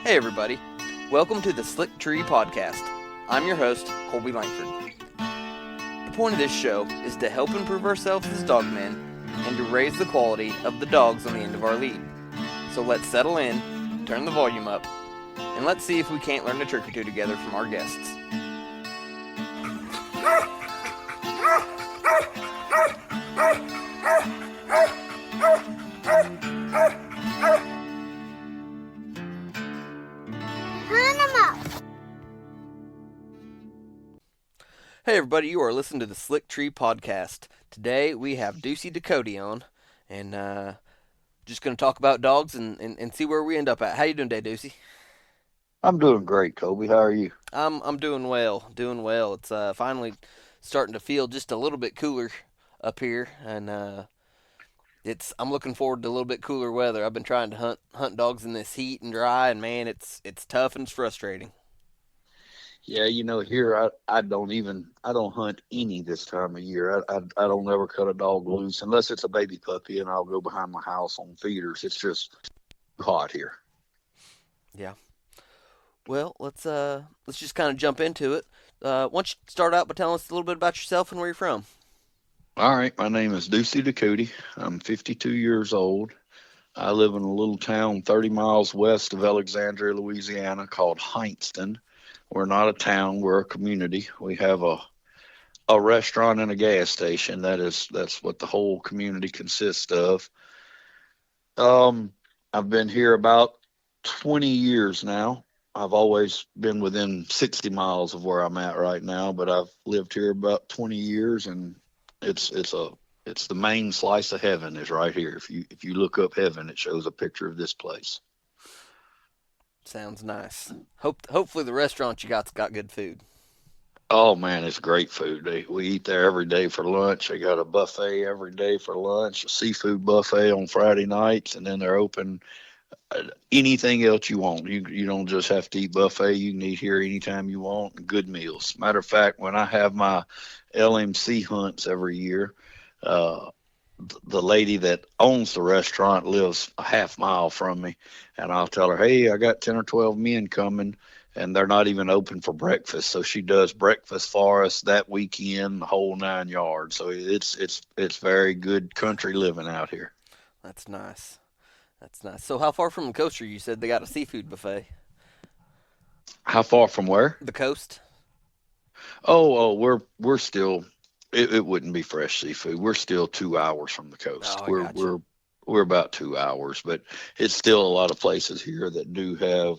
Hey everybody, welcome to the Slick Tree Podcast. I'm your host, Colby Langford. The point of this show is to help improve ourselves as dog men and to raise the quality of the dogs on the end of our lead. So let's settle in, turn the volume up, and let's see if we can't learn a trick or two together from our guests. Hey everybody, you are listening to the Slick Tree Podcast. Today we have Ducie Ducote on, and just going to talk about dogs and see where we end up at. How you doing today, Ducie? I'm doing great, Kobe. How are you? I'm doing well, doing well. It's finally starting to feel just a little bit cooler up here, and I'm looking forward to a little bit cooler weather. I've been trying to hunt dogs in this heat and dry, and man, it's tough and it's frustrating. Yeah, here I don't hunt any this time of year. I don't ever cut a dog loose unless it's a baby puppy, and I'll go behind my house on feeders. It's just hot here. Yeah. Well, let's just kind of jump into it. Why don't you start out by telling us a little bit about yourself and where you're from? All right, my name is Ducie Ducote. I'm 52 years old. I live in a little town 30 miles west of Alexandria, Louisiana, called Hindston. We're not a town; we're a community. We have a restaurant and a gas station. That's what the whole community consists of. Um, I've been here about 20 years now. I've always been within 60 miles of where I'm at right now, but I've lived here about 20 years, and it's the main slice of heaven is right here. If you look up heaven, it shows a picture of this place. Sounds nice. Hopefully the restaurant you got good food. Oh man, it's great food. We eat there every day for lunch. They got a buffet every day for lunch, a seafood buffet on Friday nights, and then they're open anything else you want. You don't just have to eat buffet. You can eat here anytime you want. Good meals. Matter of fact, when I have my LMC hunts every year, uh, the lady that owns the restaurant lives a half mile from me, and I'll tell her, "Hey, I got 10 or 12 men coming." And they're not even open for breakfast, so she does breakfast for us that weekend, the whole 9 yards. So it's very good country living out here. That's nice. That's nice. So how far from the coast are you? You said they got a seafood buffet. How far from where? The coast? We're still. It wouldn't be fresh seafood. We're still 2 hours from the Oh, coast. I got you. We're about 2 hours, but it's still a lot of places here that do have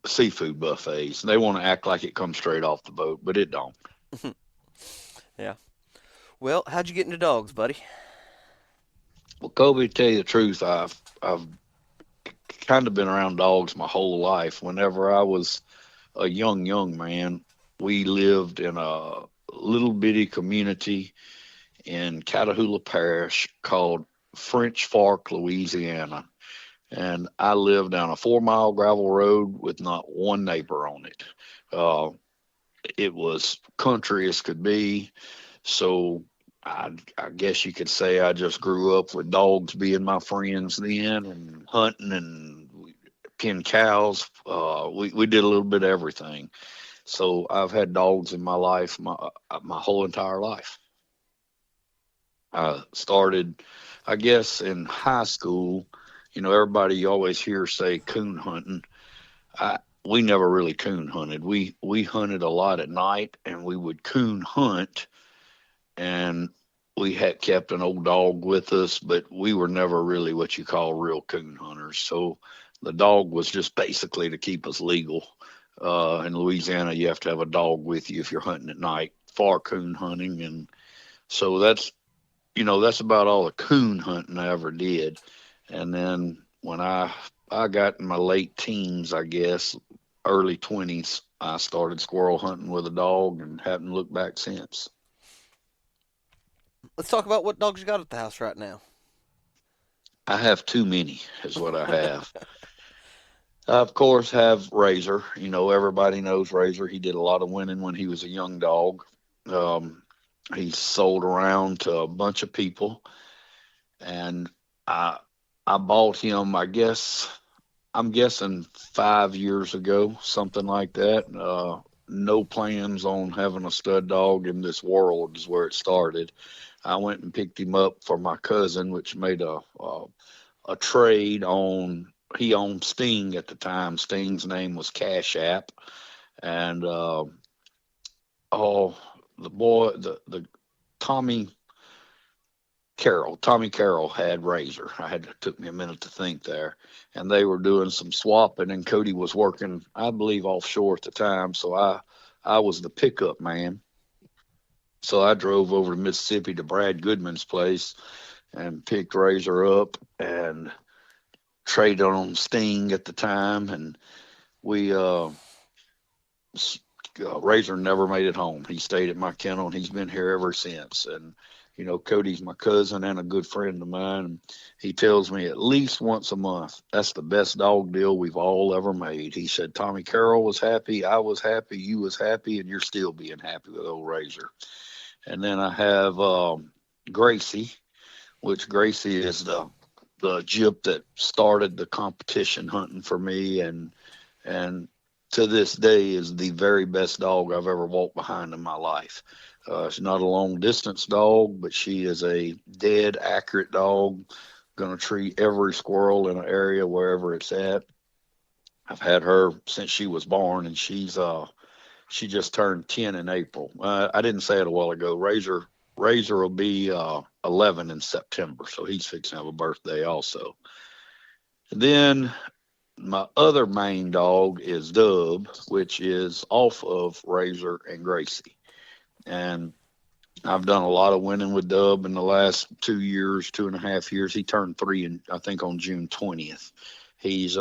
seafood buffets. They want to act like it comes straight off the boat, but it don't. Yeah. Well, how'd you get into dogs, buddy? Well, Kobe, to tell you the truth, I've kind of been around dogs my whole life. Whenever I was a young man, we lived in a little bitty community in Catahoula Parish called French Fork, Louisiana. And I lived down a 4 mile gravel road with not one neighbor on it. Uh, it was country as could be. So I guess you could say I just grew up with dogs being my friends then, and hunting and pen cows. We did a little bit of everything. So I've had dogs in my life, my whole entire life. I started, I guess, in high school. Everybody you always hear say coon hunting. We never really coon hunted. We hunted a lot at night, and we would coon hunt, and we had kept an old dog with us, but we were never really what you call real coon hunters. So the dog was just basically to keep us legal. In Louisiana, you have to have a dog with you if you're hunting at night for coon hunting, and so that's about all the coon hunting I ever did. And then when I got in my late teens, I guess early 20s, I started squirrel hunting with a dog and haven't looked back since. Let's talk about what dogs you got at the house right now. I have too many, is what I have. I, of course, have Razor. Everybody knows Razor. He did a lot of winning when he was a young dog. Um, he sold around to a bunch of people, and I I bought him, I'm guessing 5 years ago, something like that. No plans on having a stud dog in this world is where it started. I went and picked him up for my cousin, which made a trade on. He owned Sting at the time. Sting's name was Cash App, and oh, the boy, the Tommy Tommy Carroll had Razor. Took me a minute to think there, and they were doing some swapping, and Cody was working, I believe, offshore at the time. So I was the pickup man. So I drove over to Mississippi to Brad Goodman's place and picked Razor up and traded on Sting at the time, and we Razor never made it home. He stayed at my kennel, and he's been here ever since. And Cody's my cousin and a good friend of mine. And he tells me at least once a month, that's the best dog deal we've all ever made. He said Tommy Carroll was happy, I was happy, you was happy, and you're still being happy with old Razor. And then I have Gracie, which Gracie is the jip that started the competition hunting for me, and to this day is the very best dog I've ever walked behind in my life. She's not a long distance dog, but she is a dead accurate dog. Going to treat every squirrel in an area wherever it's at. I've had her since she was born, and she just turned 10 in April. I didn't say it a while ago. Razor will be 11 in September, so he's fixing to have a birthday also. And then my other main dog is Dub, which is off of Razor and Gracie. And I've done a lot of winning with Dub in the last 2 years, 2.5 years. He turned 3, I think, on June 20th. He's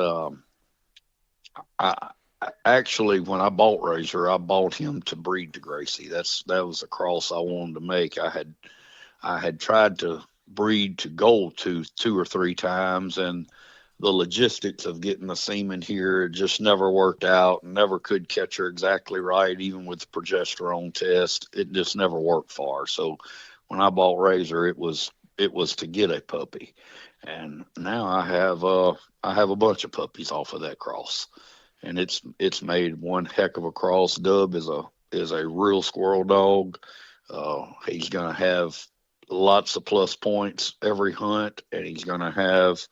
actually, when I bought Razor, I bought him to breed to Gracie. That was a cross I wanted to make. I had tried to breed to Goldtooth 2 or 3 times, and the logistics of getting the semen here just never worked out. Never could catch her exactly right, even with the progesterone test. It just never worked for her. So when I bought Razor, it was to get a puppy, and now I have a bunch of puppies off of that cross, and it's made one heck of a cross. Dub is a real squirrel dog. He's gonna have lots of plus points every hunt, and he's gonna have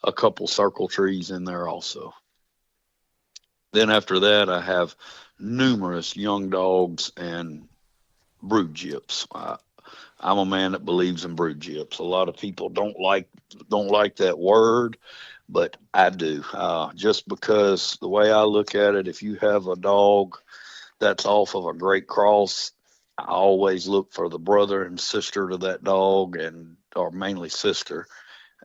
a couple circle trees in there also. Then after that, I have numerous young dogs and brood gyps. I'm a man that believes in brood gyps. A lot of people don't like that word, but I do. Just because the way I look at it, if you have a dog that's off of a great cross, I always look for the brother and sister to that dog, or mainly sister,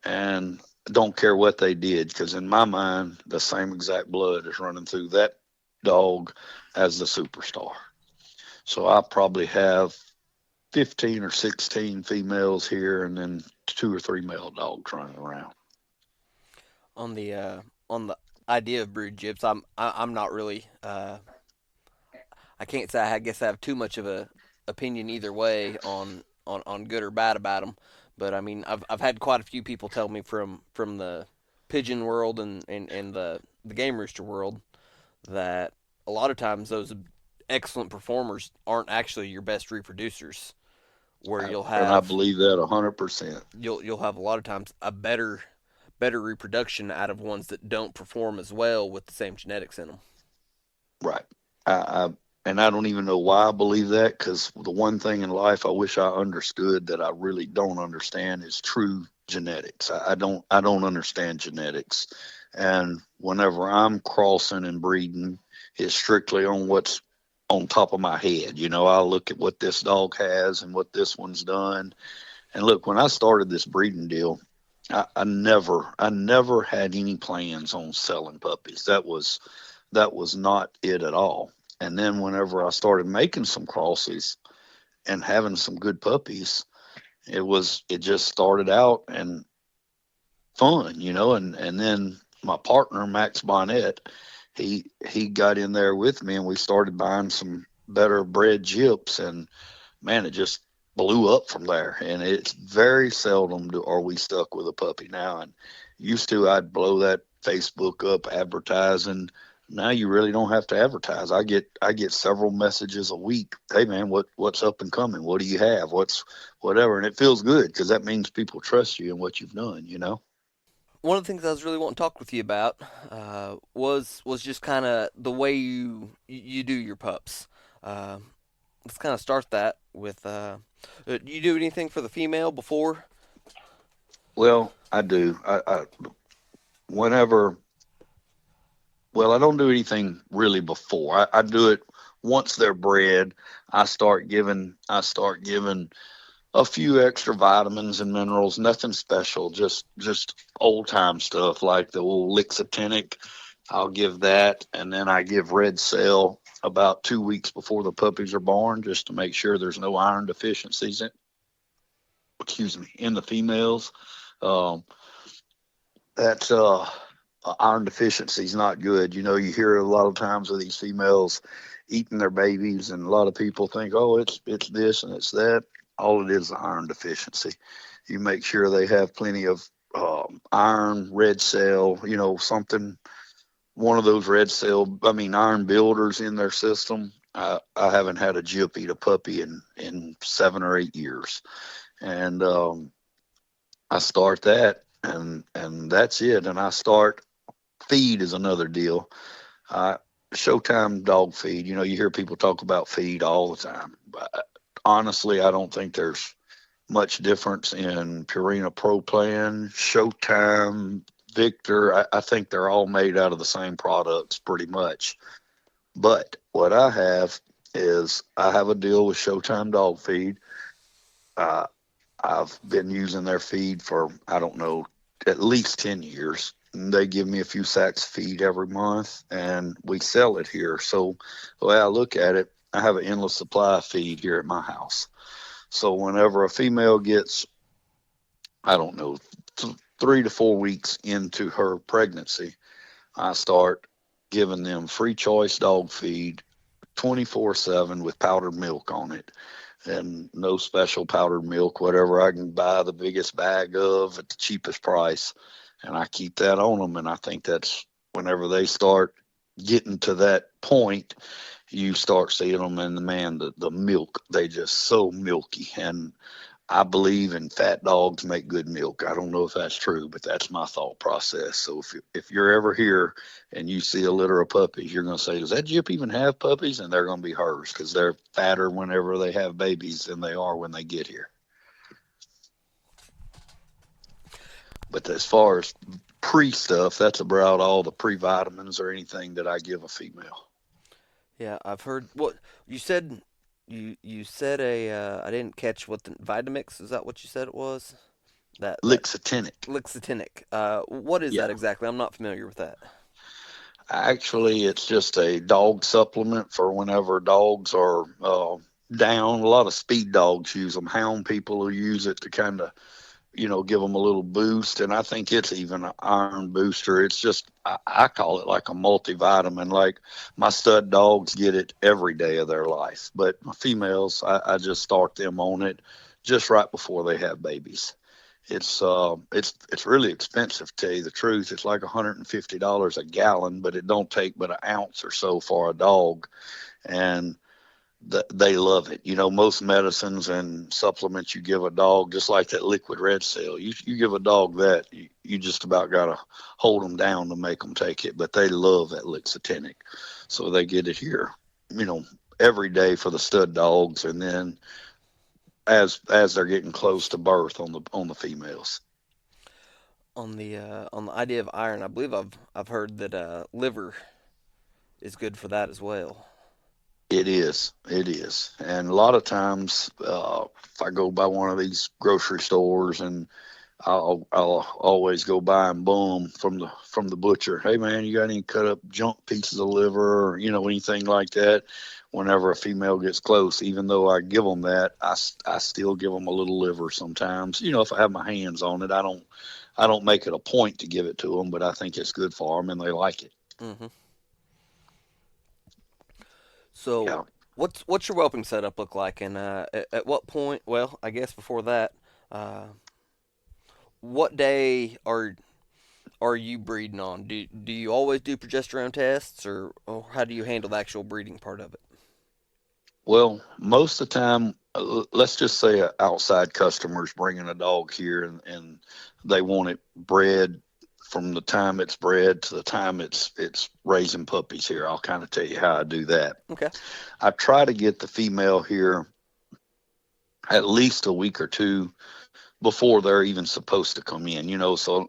and don't care what they did, because in my mind, the same exact blood is running through that dog as the superstar. So I probably have 15 or 16 females here, and then 2 or 3 male dogs running around. On the idea of brood gyps, I'm not really I can't say I guess I have too much of a opinion either way on good or bad about them. But I mean, I've had quite a few people tell me from the pigeon world and the game rooster world that a lot of times those excellent performers aren't actually your best reproducers. Where And I believe that 100%. you'll have a lot of times a better reproduction out of ones that don't perform as well with the same genetics in them. Right. And I don't even know why I believe that, because the one thing in life I wish I understood that I really don't understand is true genetics. I don't understand genetics. And whenever I'm crossing and breeding, it's strictly on what's on top of my head. I look at what this dog has and what this one's done. And look, when I started this breeding deal, I never had any plans on selling puppies. That was not it at all. And then whenever I started making some crosses and having some good puppies, it just started out and fun, and then my partner, Max Bonnet, he got in there with me, and we started buying some better bred gyps, and man, it just blew up from there. And it's very seldom are we stuck with a puppy now. And Used to, I'd blow that Facebook up advertising. Now you really don't have to advertise. I get several messages a week. Hey man, what's up and coming? What do you have? What's whatever, and it feels good because that means people trust you and what you've done. You know. One of the things I was really wanting to talk with you about was just kind of the way you do your pups. Uh, let's kind of start that with. Do you do anything for the female before? Well, I do. Whenever Well, I don't do anything really before. I do it once they're bred. I start giving a few extra vitamins and minerals, nothing special, just old time stuff like the old Lixotenic. I'll give that, and then I give Red Cell about 2 weeks before the puppies are born, just to make sure there's no iron deficiencies in the females. Um, that's iron deficiency is not good. You know, you hear a lot of times of these females eating their babies, and a lot of people think, oh, it's this and it's that. All it is iron deficiency. You make sure they have plenty of iron, red cell, something, one of those iron builders in their system. I haven't had a gyp eat a puppy in 7 or 8 years. And I start that, and that's it. And I start feed is another deal. Uh, Showtime dog feed. You know, you hear people talk about feed all the time. But honestly, I don't think there's much difference in Purina Pro Plan, Showtime, Victor. I think they're all made out of the same products pretty much. But what I have is I have a deal with Showtime Dog Feed. Uh, I've been using their feed for, I don't know, at least 10 years. And they give me a few sacks of feed every month, and we sell it here. So the way I look at it, I have an endless supply of feed here at my house. So whenever a female gets, I don't know, 3 to 4 weeks into her pregnancy, I start giving them free choice dog feed 24/7 with powdered milk on it, and no special powdered milk, whatever I can buy the biggest bag of at the cheapest price. And I keep that on them. And I think that's whenever they start getting to that point, you start seeing them, and the milk, they just so milky. And I believe in fat dogs make good milk. I don't know if that's true, but that's my thought process. So if you're ever here and you see a litter of puppies, you're going to say, does that Jip even have puppies? And they're going to be hers, because they're fatter whenever they have babies than they are when they get here. But as far as pre stuff, that's about all the pre vitamins or anything that I give a female. Yeah, I've heard what you said. You said a I didn't catch what the Vitamix, is that what you said it was? That Lixotenic. Lixotinic. What is that Yeah. exactly? I'm not familiar with that. Actually, it's just a dog supplement for whenever dogs are down. A lot of speed dogs use them. Hound people will use it to kind of, give them a little boost. And I think it's even an iron booster. It's just, I call it like a multivitamin. Like my stud dogs get it every day of their life. But my females, I just start them on it just right before they have babies. It's really expensive, to tell you the truth. It's like $150 a gallon, but it don't take but an ounce or so for a dog, and they love it. You know, most medicines and supplements you give a dog, just like that liquid red cell, you give a dog that, you just about got to hold them down to make them take it. But they love that Lixotenic, so they get it here, you know, every day for the stud dogs, and then as they're getting close to birth on the females. On the idea of iron, I believe I've heard that liver is good for that as well. It is, and a lot of times, if I go by one of these grocery stores, and I'll always go by and boom from the butcher. Hey man, you got any cut up junk pieces of liver, or anything like that? Whenever a female gets close, even though I give them that, I still give them a little liver sometimes. If I have my hands on it, I don't make it a point to give it to them, but I think it's good for them and they like it. Hmm. So, Yeah. what's your whelping setup look like, and at what point? Well, I guess before that, uh, what day are you breeding on? Do you always do progesterone tests, or how do you handle the actual breeding part of it? Well, most of the time, let's just say an outside customer's bringing a dog here and they want it bred from the time it's bred to the time it's raising puppies here. I'll kind of tell you how I do that. Okay. I try to get the female here at least a week or two before they're even supposed to come in, so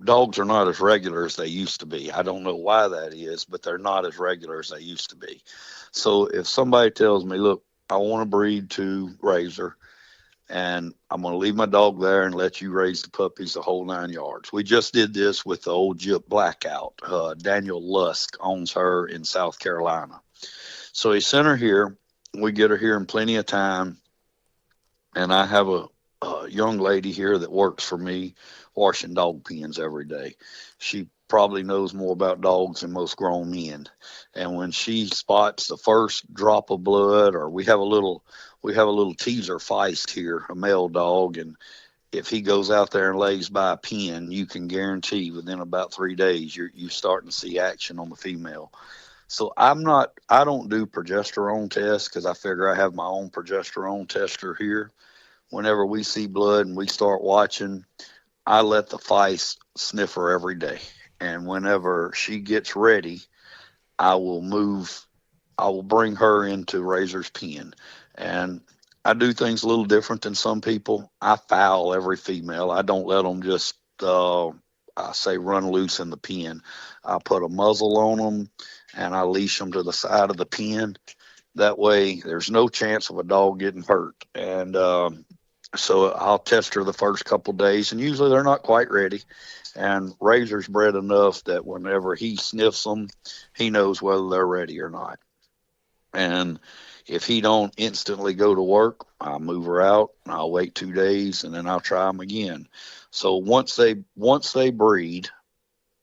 dogs are not as regular as they used to be. I don't know why that is, but they're not as regular as they used to be. So if somebody tells me, look, I want to breed to razor and I'm going to leave my dog there and let you raise the puppies the whole 9 yards. We just did this with the old Gyp Blackout. Daniel Lusk owns her in South Carolina. So he sent her here. We get her here in plenty of time. And I have a young lady here that works for me washing dog pens every day. She probably knows more about dogs than most grown men. And when she spots the first drop of blood, or we have a little teaser feist here, a male dog, and if he goes out there and lays by a pen, you can guarantee within about 3 days you're starting to see action on the female. So I don't do progesterone tests because I figure I have my own progesterone tester here. Whenever we see blood and we start watching, I let the feist sniff her every day. And whenever she gets ready, I will bring her into Razor's pen. And I do things a little different than some people. I foul every female. I don't let them just, I say, run loose in the pen. I put a muzzle on them and I leash them to the side of the pen. That way there's no chance of a dog getting hurt. And so I'll test her the first couple of days, and usually they're not quite ready. And Razor's bred enough that whenever he sniffs them, he knows whether they're ready or not. And if he don't instantly go to work, I'll move her out, and I'll wait 2 days, and then I'll try them again. So once they breed,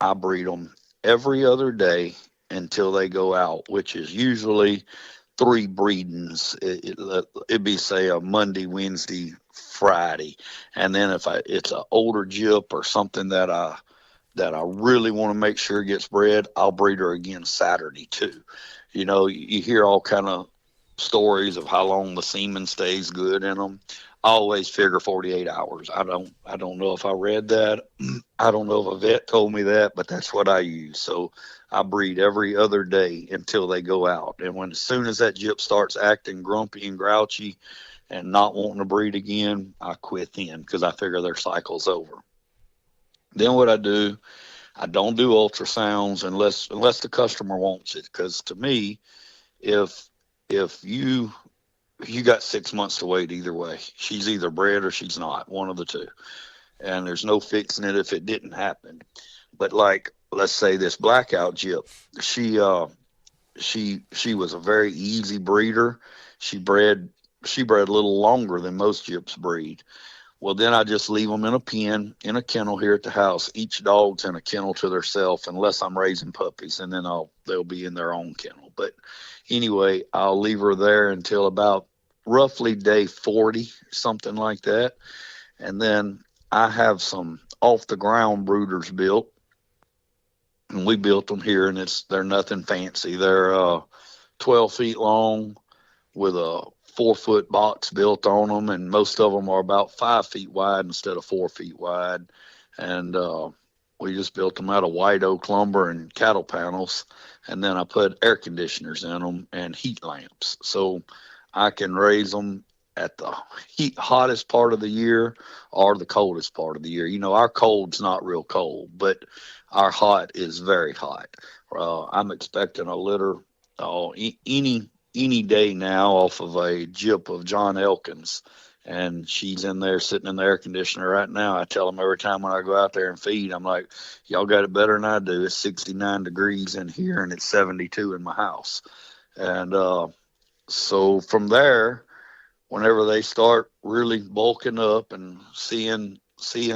I breed them every other day until they go out, which is usually 3 breedings. It'd be, say, a Monday, Wednesday, Friday. And then if it's an older Gyp or something that I really want to make sure gets bred, I'll breed her again Saturday too. You hear all kind of stories of how long the semen stays good in them. I always figure 48 hours. I don't know if I read that. I don't know if a vet told me that, but that's what I use. So I breed every other day until they go out. And as soon as that Gyp starts acting grumpy and grouchy and not wanting to breed again, I quit then because I figure their cycle's over. Then what I do, I don't do ultrasounds unless the customer wants it. Because to me, if you got 6 months to wait either way. She's either bred or she's not, one of the two. And there's no fixing it if it didn't happen. But like, let's say this Blackout Gyp, she was a very easy breeder. She bred a little longer than most Gyps breed. Well, then I just leave them in a pen, in a kennel here at the house. Each dog's in a kennel to themselves unless I'm raising puppies, and then they'll be in their own kennel. But anyway, I'll leave her there until about roughly day 40, something like that. And then I have some off the ground brooders built, and we built them here, and they're nothing fancy. They're 12 feet long with a 4-foot box built on them, and most of them are about 5 feet wide instead of 4 feet wide. And we just built them out of white oak lumber and cattle panels, and then I put air conditioners in them and heat lamps, so I can raise them at the hottest part of the year or the coldest part of the year. Our cold's not real cold, but our hot is very hot. I'm expecting a litter any day now off of a Gyp of John Elkins, and she's in there sitting in the air conditioner right now. I tell them every time when I go out there and feed, I'm like, y'all got it better than I do. It's 69 degrees in here and it's 72 in my house. And so from there, whenever they start really bulking up and seeing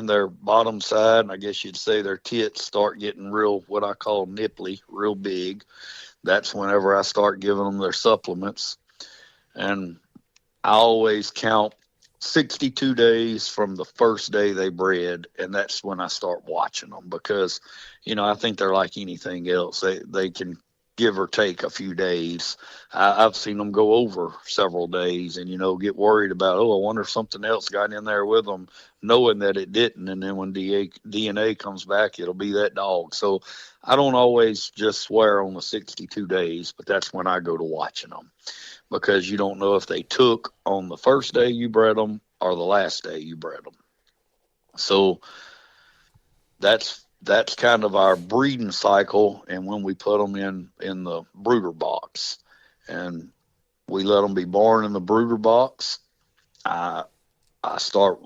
their bottom side, and I guess you'd say their tits start getting real, what I call nipply, real big, that's whenever I start giving them their supplements. And I always count 62 days from the first day they bred, and that's when I start watching them because, I think they're like anything else. They can give or take a few days. I've seen them go over several days, and get worried about, oh, I wonder if something else got in there with them, knowing that it didn't. And then when DNA comes back, it'll be that dog. So I don't always just swear on the 62 days, but that's when I go to watching them because you don't know if they took on the first day you bred them or the last day you bred them. So that's kind of our breeding cycle, and when we put them in the brooder box, and we let them be born in the brooder box. I start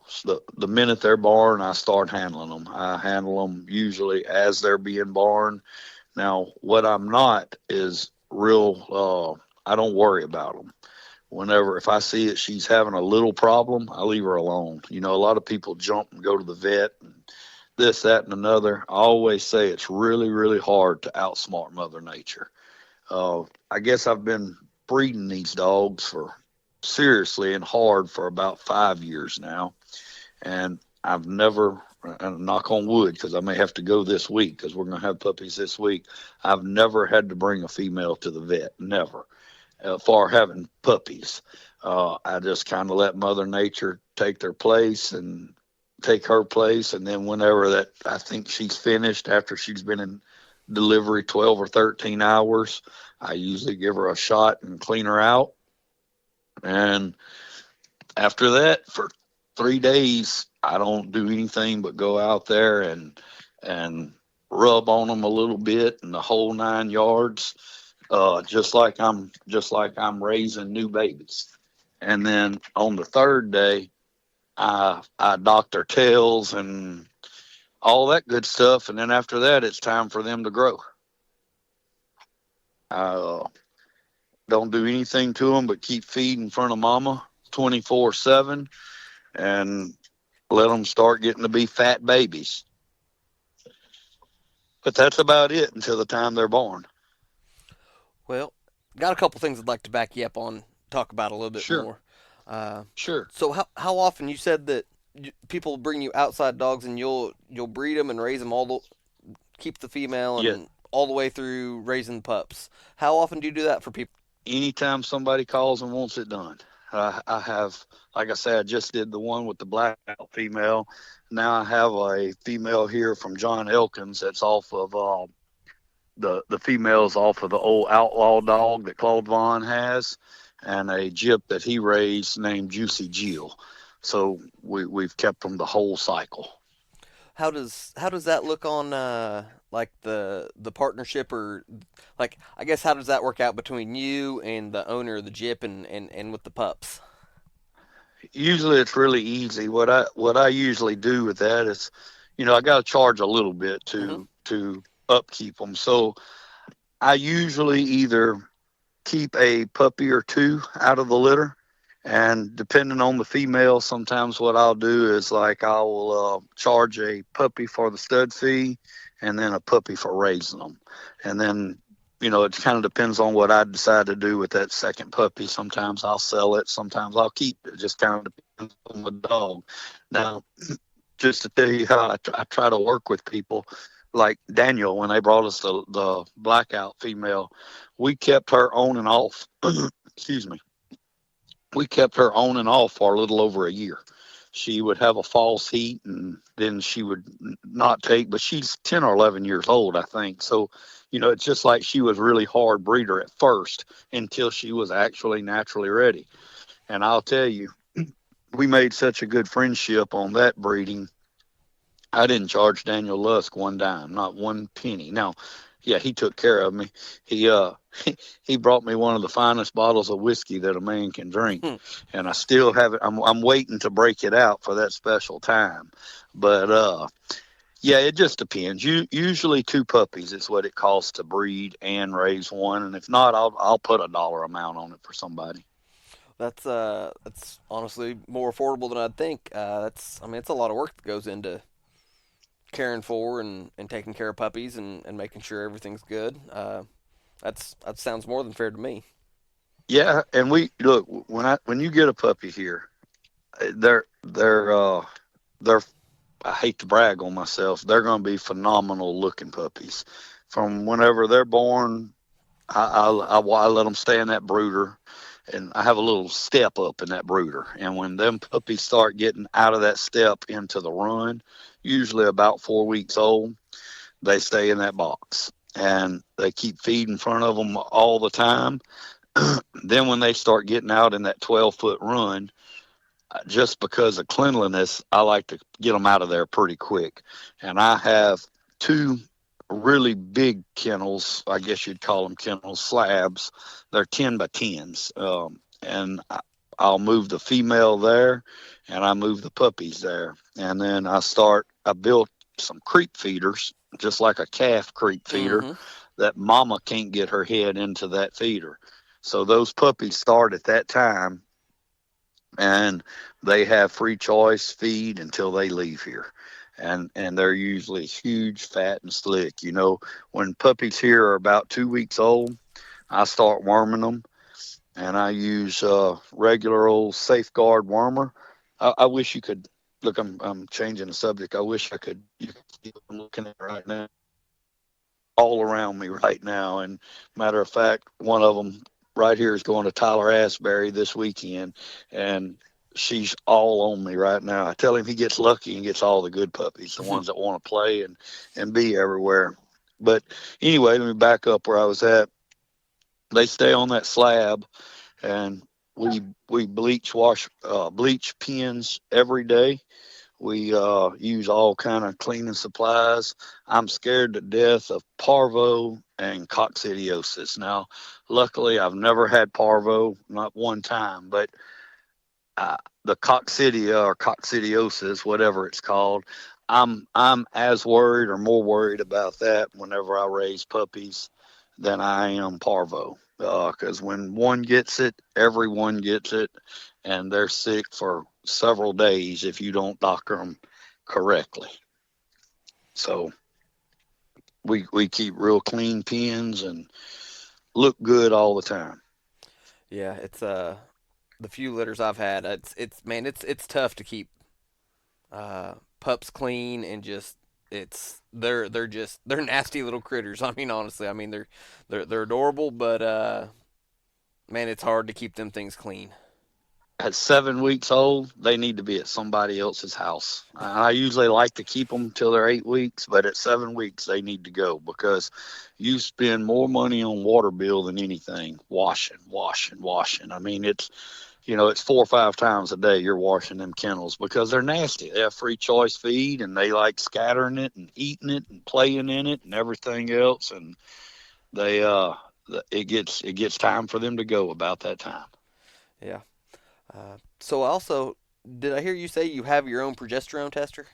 the minute they're born, I start handling them. I handle them usually as they're being born. Now, what I'm not is real. I don't worry about them. If I see that she's having a little problem, I leave her alone. A lot of people jump and go to the vet and this, that, and another. I always say it's really, really hard to outsmart Mother Nature. I guess I've been breeding these dogs for seriously and hard for about 5 years now. And I've never, and knock on wood, because I may have to go this week because we're going to have puppies this week. I've never had to bring a female to the vet, never, for having puppies. I just kind of let Mother Nature take their place and take her place. And then whenever that, I think she's finished after she's been in delivery 12 or 13 hours, I usually give her a shot and clean her out. And after that, for 3 days, I don't do anything but go out there and rub on them a little bit and the whole 9 yards, just like I'm raising new babies. And then on the third day, I dock their tails and all that good stuff. And then after that, it's time for them to grow. Don't do anything to them but keep feeding in front of mama 24/7 and let them start getting to be fat babies. But that's about it until the time they're born. Well, got a couple things I'd like to back you up on, talk about a little bit Sure. more. Sure. So how often you said that people bring you outside dogs and you'll breed them and raise them keep the female and Yeah. all the way through raising pups. How often do you do that for people? Anytime somebody calls and wants it done. I have, like I said, I just did the one with the blackout female. Now I have a female here from John Elkins that's off of the female's off of the old outlaw dog that Claude Vaughn has, and a gyp that he raised named Ducie Ducote. So we've kept them the whole cycle. How does that look on like the partnership, or like, I guess, how does that work out between you and the owner of the gyp and with the pups? Usually it's really easy. What I usually do with that is, I got to charge a little bit Hmm. to upkeep them. So I usually either keep a puppy or two out of the litter, and depending on the female, sometimes what I'll do is like I will charge a puppy for the stud fee, and then a puppy for raising them, and then it kind of depends on what I decide to do with that second puppy. Sometimes I'll sell it, sometimes I'll keep it. It just kind of depends on the dog. Now, just to tell you how I try to work with people, like Daniel, when they brought us the blackout female, we kept her on and off. Excuse me. We kept her on and off for a little over a year. She would have a false heat and then she would not take, but she's 10 or 11 years old, I think. So, it's just like she was really hard breeder at first until she was actually naturally ready. And I'll tell you, we made such a good friendship on that breeding. I didn't charge Daniel Lusk one dime, not one penny. Now, yeah, he took care of me. He he brought me one of the finest bottles of whiskey that a man can drink, Hmm. and I still have it. I'm waiting to break it out for that special time. But yeah, it just depends. Usually 2 puppies is what it costs to breed and raise one, and if not, I'll put a dollar amount on it for somebody. That's honestly more affordable than I'd think. I mean, it's a lot of work that goes into caring for and taking care of puppies and making sure everything's good. That sounds more than fair to me. Yeah, and we look when you get a puppy here. They're I hate to brag on myself. They're going to be phenomenal looking puppies. From whenever they're born, I let them stay in that brooder, and I have a little step up in that brooder. And when them puppies start getting out of that step into the run, usually about 4 weeks old, they stay in that box. And they keep feed in front of them all the time. Then when they start getting out in that 12-foot run, just because of cleanliness, I like to get them out of there pretty quick. And I have two really big kennels. I guess you'd call them kennels, slabs. They're 10 by 10s. And I'll move the female there and I move the puppies there. And then I built some creep feeders, just like a calf creep feeder, Mm-hmm. that mama can't get her head into that feeder. So those puppies start at that time, and they have free choice feed until they leave here. And they're usually huge, fat, and slick. You know, when puppies here are about 2 weeks old, I start worming them, and I use regular old Safeguard wormer. I wish you could look. I'm changing the subject. I wish I could. You could see what I'm looking at right now, all around me right now. And matter of fact, one of them right here is going to Tyler Asbury this weekend, and she's all on me right now. I tell him he gets lucky and gets all the good puppies, the ones that want to play and be everywhere. But anyway, let me back up where I was at. They stay on that slab, and we bleach pins every day. We use all kind of cleaning supplies. I'm scared to death of parvo and coccidiosis. Now, luckily, I've never had parvo, not one time, but the coccidia or coccidiosis, whatever it's called, I'm as worried or more worried about that whenever I raise puppies than I am parvo. Because when one gets it, everyone gets it, and they're sick for several days if you don't doctor them correctly. So we keep real clean pens and look good all the time. Yeah, it's the few litters I've had. It's man, it's tough to keep pups clean and just they're nasty little critters. I mean, honestly, I mean they're adorable, but man, it's hard to keep them things clean. At 7 weeks old, they need to be at somebody else's house. I usually like to keep them till they're 8 weeks, but at 7 weeks, they need to go because you spend more money on water bill than anything. Washing, washing, washing. I mean, it's 4 or 5 times a day you're washing them kennels because they're nasty. They have free choice feed, and they like scattering it and eating it and playing in it and everything else. And they, it gets time for them to go about that time. Yeah. So also, did I hear you say you have your own progesterone tester?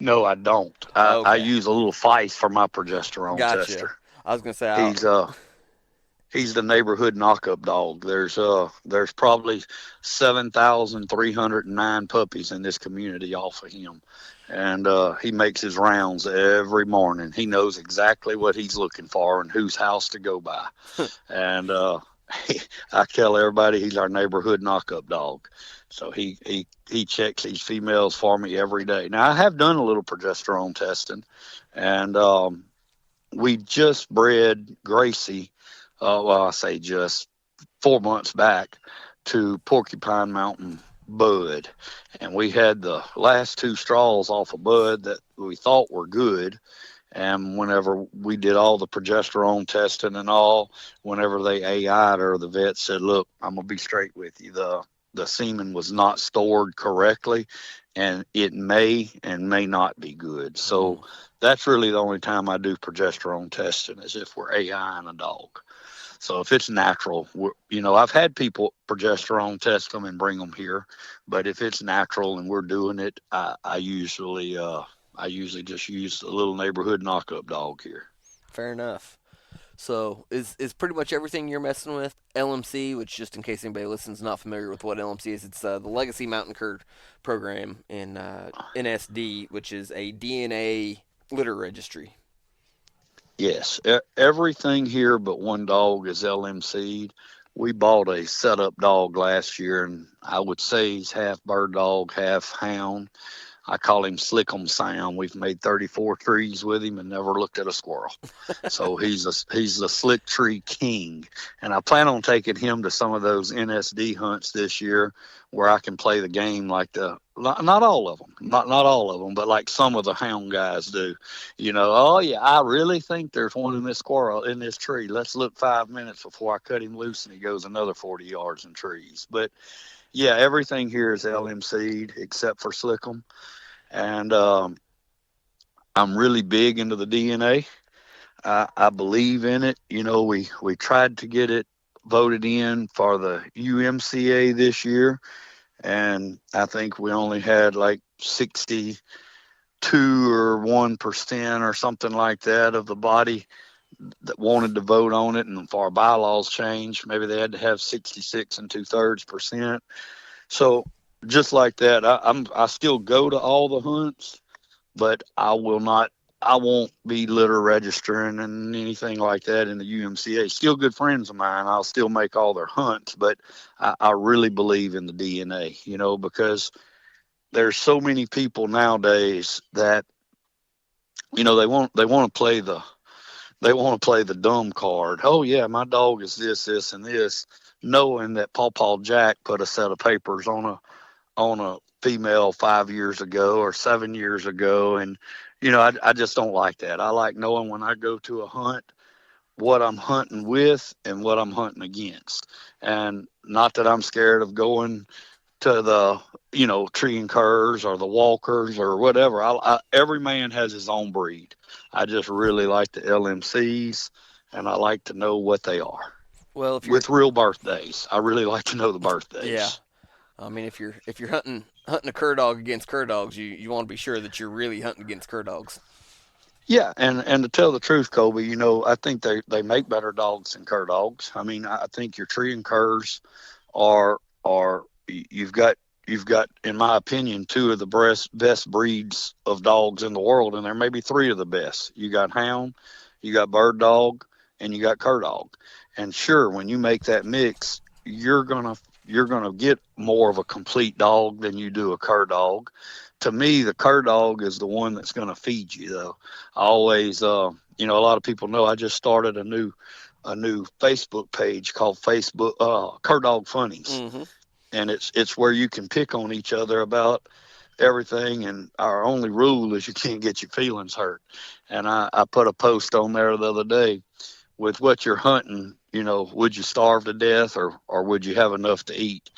No, I don't. I Okay, use a little Feist for my progesterone gotcha. tester. I was gonna say, He's uh he's the neighborhood knockup dog. There's probably 7,309 puppies in this community off of him. And he makes his rounds every morning. He knows exactly what he's looking for and whose house to go by. And I tell everybody he's our neighborhood knockup dog. So he checks these females for me every day. Now I have done a little progesterone testing, and we just bred Gracie. Well, I say just 4 months back to Porcupine Mountain Bud, and we had the last two straws off of Bud that we thought were good. And whenever we did all the progesterone testing and all, whenever they AI'd her, the vet said, "Look, I'm gonna be straight with you. The semen was not stored correctly, and it may and may not be good." mm, So that's really the only time I do progesterone testing is if we're AIing a dog. So if it's natural, I've had people progesterone test them and bring them here, but if it's natural and we're doing it, I usually just use a little neighborhood knockup dog here. fair enough. So is pretty much everything you're messing with LMC, which just in case anybody listens not familiar with what LMC is, it's the Legacy Mountain Cur program in NSD, which is a DNA litter registry. Yes, everything here but one dog is LMC'd. we bought a setup dog last year, and I would say he's half bird dog, half hound. I call him Slickum Sam. We've made 34 trees with him and never looked at a squirrel. So he's the slick tree king. And I plan on taking him to some of those NSD hunts this year where I can play the game like not all of them, not all of them, but like some of the hound guys do. Oh yeah, I really think there's one in this squirrel in this tree. Let's look 5 minutes before I cut him loose and he goes another 40 yards in trees. But yeah, everything here is LMC'd except for Slickum. And I'm really big into the DNA. I believe in it. We tried to get it voted in for the UMCA this year, and I think we only had like 62 or 1% or something like that of the body that wanted to vote on it. And if our bylaws changed, maybe they had to have 66 and 2/3%. So just like that, I still go to all the hunts, but I won't be litter registering and anything like that in the UMCA. Still good friends of mine. I'll still make all their hunts, but I really believe in the DNA, because there's so many people nowadays that, they want to play the dumb card. Oh yeah, my dog is this, and this, knowing that Paw Jack put a set of papers on a female 5 years ago or 7 years ago. And, I just don't like that. I like knowing when I go to a hunt what I'm hunting with and what I'm hunting against. And not that I'm scared of going to the, tree and curs or the walkers or whatever. Every man has his own breed. I just really like the LMCs, and I like to know what they are. Well, with real birthdays, I really like to know the birthdays. Yeah. I mean, if you're hunting a cur dog against cur dogs, you want to be sure that you're really hunting against cur dogs. Yeah, and to tell the truth, Colby, I think they make better dogs than cur dogs. I mean, I think your tree and curs are you've got in my opinion two of the best breeds of dogs in the world, and there may be three of the best. You got hound, you got bird dog, and you got cur dog. And sure, when you make that mix, you're gonna get more of a complete dog than you do a cur dog. To me, the cur dog is the one that's going to feed you, though. I always, a lot of people know I just started a new Facebook page called Facebook Cur Dog Funnies, Mm-hmm. and it's where you can pick on each other about everything. And our only rule is you can't get your feelings hurt. And I put a post on there the other day with what you're hunting. Would you starve to death or would you have enough to eat?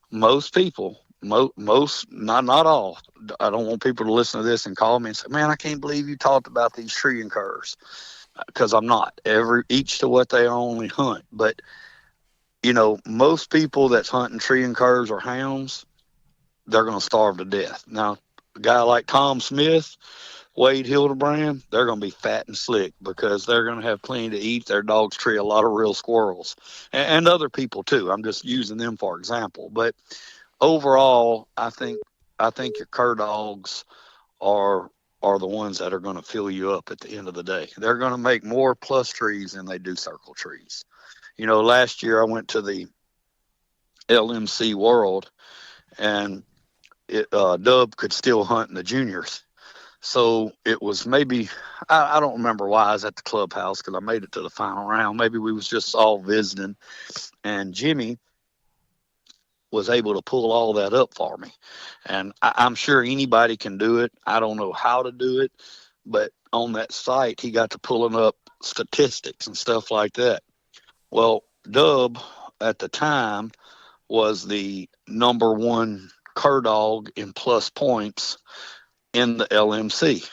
Most people, most, not all. I don't want people to listen to this and call me and say, "Man, I can't believe you talked about these tree and curs," because I'm not. Each to what they only hunt. But most people that's hunting tree and curs or hounds, they're going to starve to death. Now, a guy like Tom Smith, Wade Hildebrand, they're going to be fat and slick because they're going to have plenty to eat. Their dogs tree a lot of real squirrels, and other people too. I'm just using them for example. But overall, I think your cur dogs are the ones that are going to fill you up at the end of the day. They're going to make more plus trees than they do circle trees. Last year I went to the LMC World, and Dub could still hunt in the juniors. So it was maybe, I don't remember why I was at the clubhouse because I made it to the final round. Maybe we was just all visiting, and Jimmy was able to pull all that up for me. And I'm sure anybody can do it. I don't know how to do it, but on that site, he got to pulling up statistics and stuff like that. Well, Dub at the time was the number one cur dog in plus points in the LMC.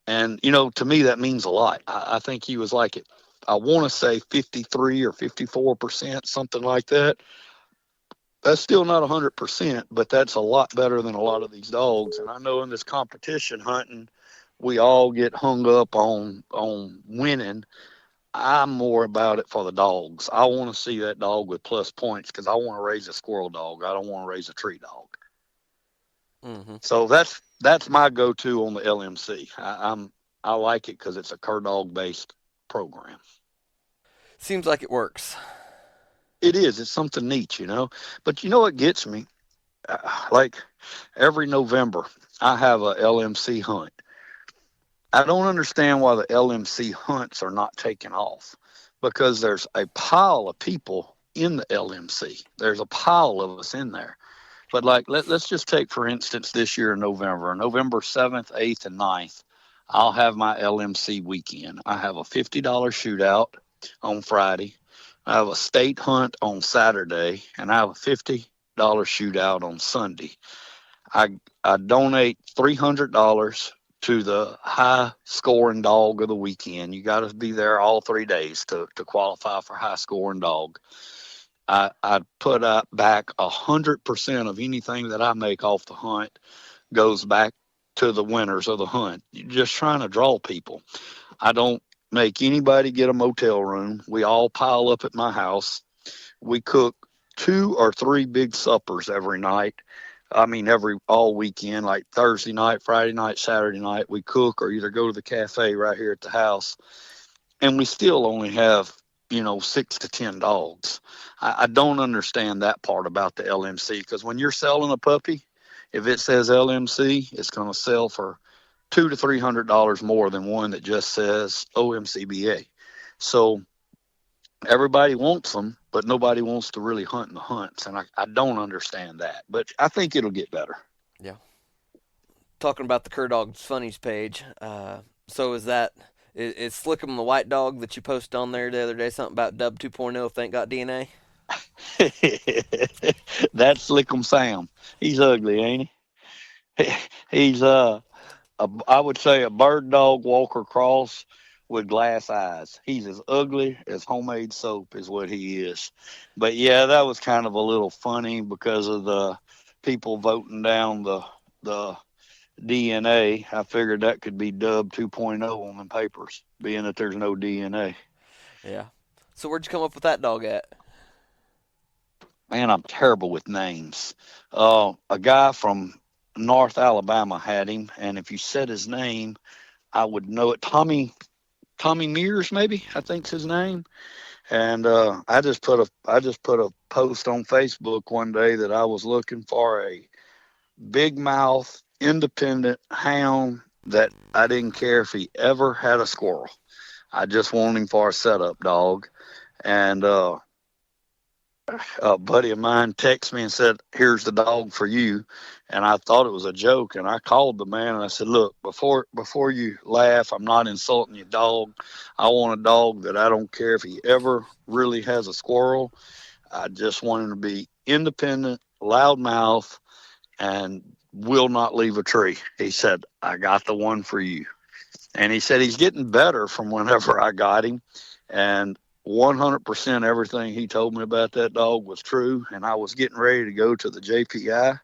And, to me, that means a lot. I think he was like, I want to say 53 or 54%, something like that. That's still not 100%, but that's a lot better than a lot of these dogs. And I know in this competition hunting, we all get hung up on winning. I'm more about it for the dogs. I want to see that dog with plus points because I want to raise a squirrel dog. I don't want to raise a tree dog. Mm-hmm. So that's my go-to on the LMC. I like it because it's a cur dog based program. Seems like it works. It is. It's something neat, But you know what gets me? Like every November, I have a LMC hunt. I don't understand why the LMC hunts are not taking off because there's a pile of people in the LMC. There's a pile of us in there. But like let's just take for instance this year in November 7th, 8th, and 9th, I'll have my LMC weekend. I have a $50 shootout on Friday. I have a state hunt on Saturday, and I have a $50 shootout on Sunday. I donate $300 to the high scoring dog of the weekend. You got to be there all 3 days to qualify for high scoring dog. I put up back 100% of anything that I make off the hunt goes back to the winners of the hunt. You're just trying to draw people. I don't make anybody get a motel room. We all pile up at my house. We cook 2 or 3 big suppers every night. I mean, all weekend, like Thursday night, Friday night, Saturday night, we cook or either go to the cafe right here at the house. And we still only have, 6 to 10 dogs. I don't understand that part about the LMC because when you're selling a puppy, if it says LMC, it's going to sell for $200 to $300 more than one that just says OMCBA. So everybody wants them, but nobody wants to really hunt in the hunts, and I don't understand that. But I think it'll get better. Yeah. Talking about the Cur Dogs Funnies page, so is Slickum the white dog that you posted on there the other day something about Dub 2.0 thank got DNA? That's Slickum Sam. He's ugly, ain't he? He's I would say a bird dog walker cross with glass eyes. He's as ugly as homemade soap is what he is. But yeah, that was kind of a little funny because of the people voting down the DNA. I figured that could be Dub 2.0 on the papers, being that there's no DNA. Yeah. So where'd you come up with that dog at? Man, I'm terrible with names. A guy from North Alabama had him, and if you said his name, I would know it. Tommy Mears, maybe I think's his name. And I just put a post on Facebook one day that I was looking for a big mouth, independent hound that I didn't care if he ever had a squirrel. I just wanted him for a setup dog. And a buddy of mine texted me and said, "Here's the dog for you." And I thought it was a joke. And I called the man and I said, "Look, before you laugh, I'm not insulting your dog. I want a dog that I don't care if he ever really has a squirrel. I just want him to be independent, loudmouth, and will not leave a tree." He said, "I got the one for you." And he said he's getting better from whenever I got him. And 100% everything he told me about that dog was true. And I was getting ready to go to the JPI,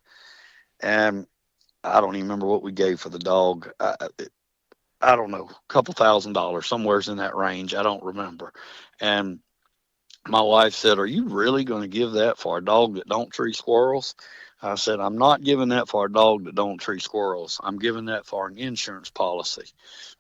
and I don't even remember what we gave for the dog. I don't know, a couple $1,000, somewhere's in that range. I don't remember. And my wife said, "Are you really going to give that for a dog that don't tree squirrels?" I said, "I'm not giving that for a dog that don't tree squirrels. I'm giving that for an insurance policy."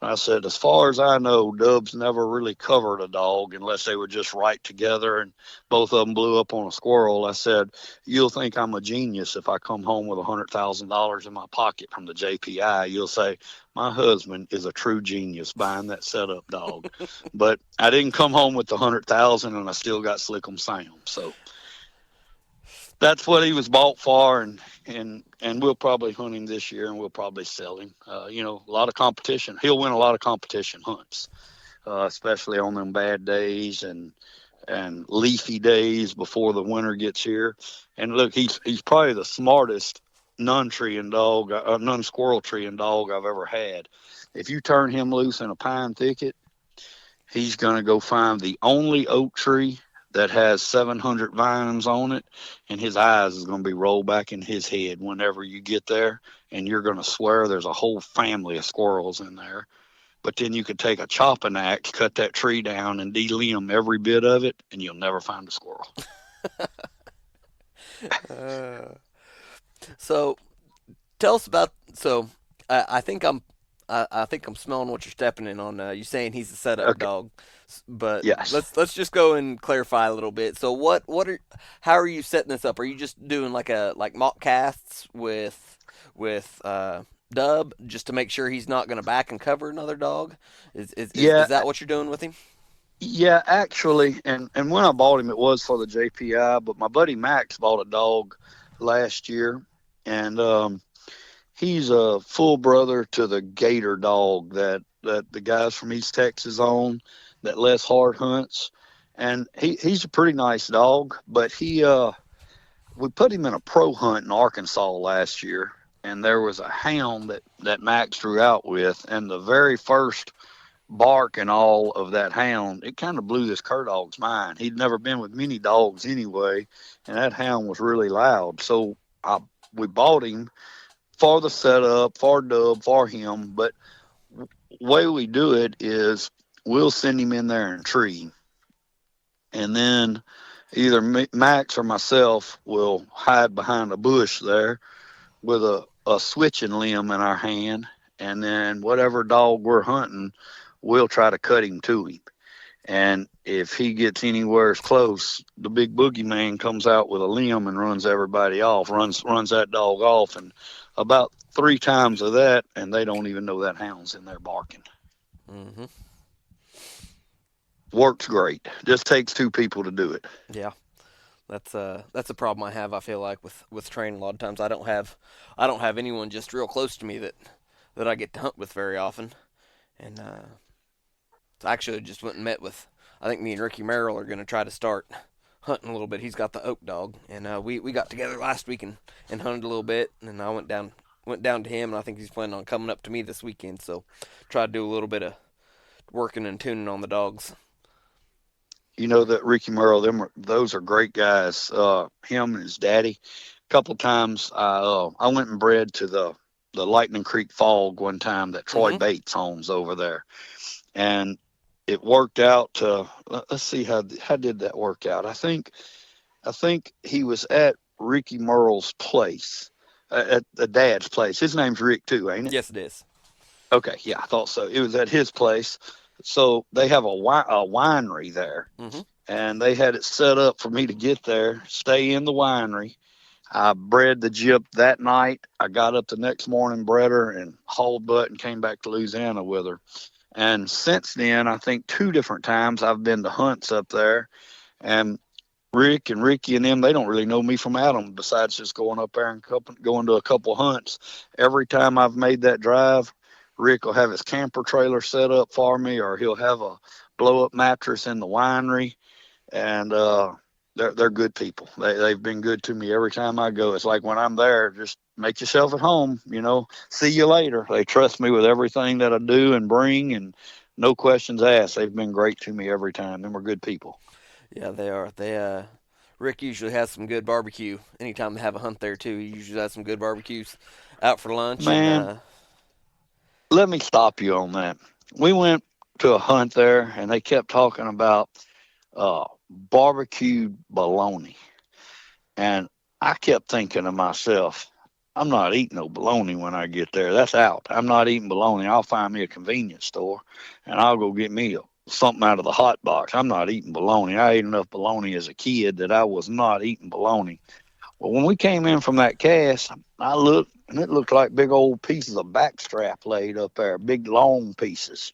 And I said, "As far as I know, Dubs never really covered a dog unless they were just right together and both of them blew up on a squirrel." I said, "You'll think I'm a genius if I come home with $100,000 in my pocket from the JPI. You'll say, my husband is a true genius buying that setup dog." But I didn't come home with the 100,000, and I still got Slickum Sam. So that's what he was bought for, and we'll probably hunt him this year, and we'll probably sell him. A lot of competition. He'll win a lot of competition hunts, especially on them bad days and leafy days before the winter gets here. And look, he's probably the smartest non-squirrel treeing dog I've ever had. If you turn him loose in a pine thicket, he's going to go find the only oak tree that has 700 vines on it, and his eyes is going to be rolled back in his head whenever you get there, and you're going to swear there's a whole family of squirrels in there. But then you could take a chopping axe, cut that tree down, and delimb every bit of it, and you'll never find a squirrel. So tell us about. So I think I think I'm smelling what you're stepping in on. You saying he's a setup Okay. dog, but Yes. let's just go and clarify a little bit. So how are you setting this up? Are you just doing like mock casts with Dub just to make sure he's not going to back and cover another dog? Is Yeah. that what you're doing with him? Yeah. Actually, and when I bought him, it was for the JPI. But my buddy Max bought a dog last year, and he's a full brother to the Gator dog that the guys from East Texas own, that Les Hard hunts, and he's a pretty nice dog. But we put him in a pro hunt in Arkansas last year, and there was a hound that Max drew out with, and the very first bark and all of that hound, it kind of blew this cur dog's mind. He'd never been with many dogs anyway, and that hound was really loud. So we bought him for the setup, for Dub, for him. But way we do it is we'll send him in there and tree, and then either Max or myself will hide behind a bush there with a switching limb in our hand, and then whatever dog we're hunting, we'll try to cut him to him. And if he gets anywhere close, the big boogeyman comes out with a limb and runs everybody off, runs that dog off. And about 3 times of that, and they don't even know that hound's in there barking. Mm-hmm. Works great. Just takes 2 people to do it. Yeah. That's a problem I have. I feel like with training a lot of times I don't have anyone just real close to me that I get to hunt with very often, and so I actually just went and met with. I think me and Ricky Merrill are going to try to start hunting a little bit. He's got the oak dog, and we got together last week and hunted a little bit, and I went down to him, and I think he's planning on coming up to me this weekend. So try to do a little bit of working and tuning on the dogs. You know that Ricky Merle, those are great guys. Him and his daddy. A couple of times I went and bred to the Lightning Creek Fog one time that Troy Mm-hmm. Bates owns over there, and it worked out. Let's see how did that work out. I think he was at Ricky Merle's place, at the dad's place. His name's Rick too, ain't it? Yes, it is. Okay, yeah, I thought so. It was at his place. So they have a winery there, Mm-hmm. and they had it set up for me to get there, stay in the winery. I bred the Gyp that night. I got up the next morning, bred her, and hauled butt and came back to Louisiana with her. And since then, I think 2 different times I've been to hunts up there. And Rick and Ricky and them, they don't really know me from Adam besides just going up there and going to a couple hunts. Every time I've made that drive, Rick will have his camper trailer set up for me, or he'll have a blow up mattress in the winery. And they're good people. They've been good to me every time I go. It's like when I'm there, just make yourself at home, see you later. They trust me with everything that I do and bring, and no questions asked. They've been great to me every time. Them are good people. Yeah, they are. Rick usually has some good barbecue. Anytime they have a hunt there too, he usually has some good barbecues out for lunch. Man, And let me stop you on that. We went to a hunt there, and they kept talking about barbecued bologna. And I kept thinking to myself, I'm not eating no bologna when I get there. That's out. I'm not eating bologna. I'll find me a convenience store, and I'll go get me something out of the hot box. I'm not eating bologna. I ate enough bologna as a kid that I was not eating bologna. Well, when we came in from that cast, I looked, and it looked like big old pieces of backstrap laid up there, big long pieces.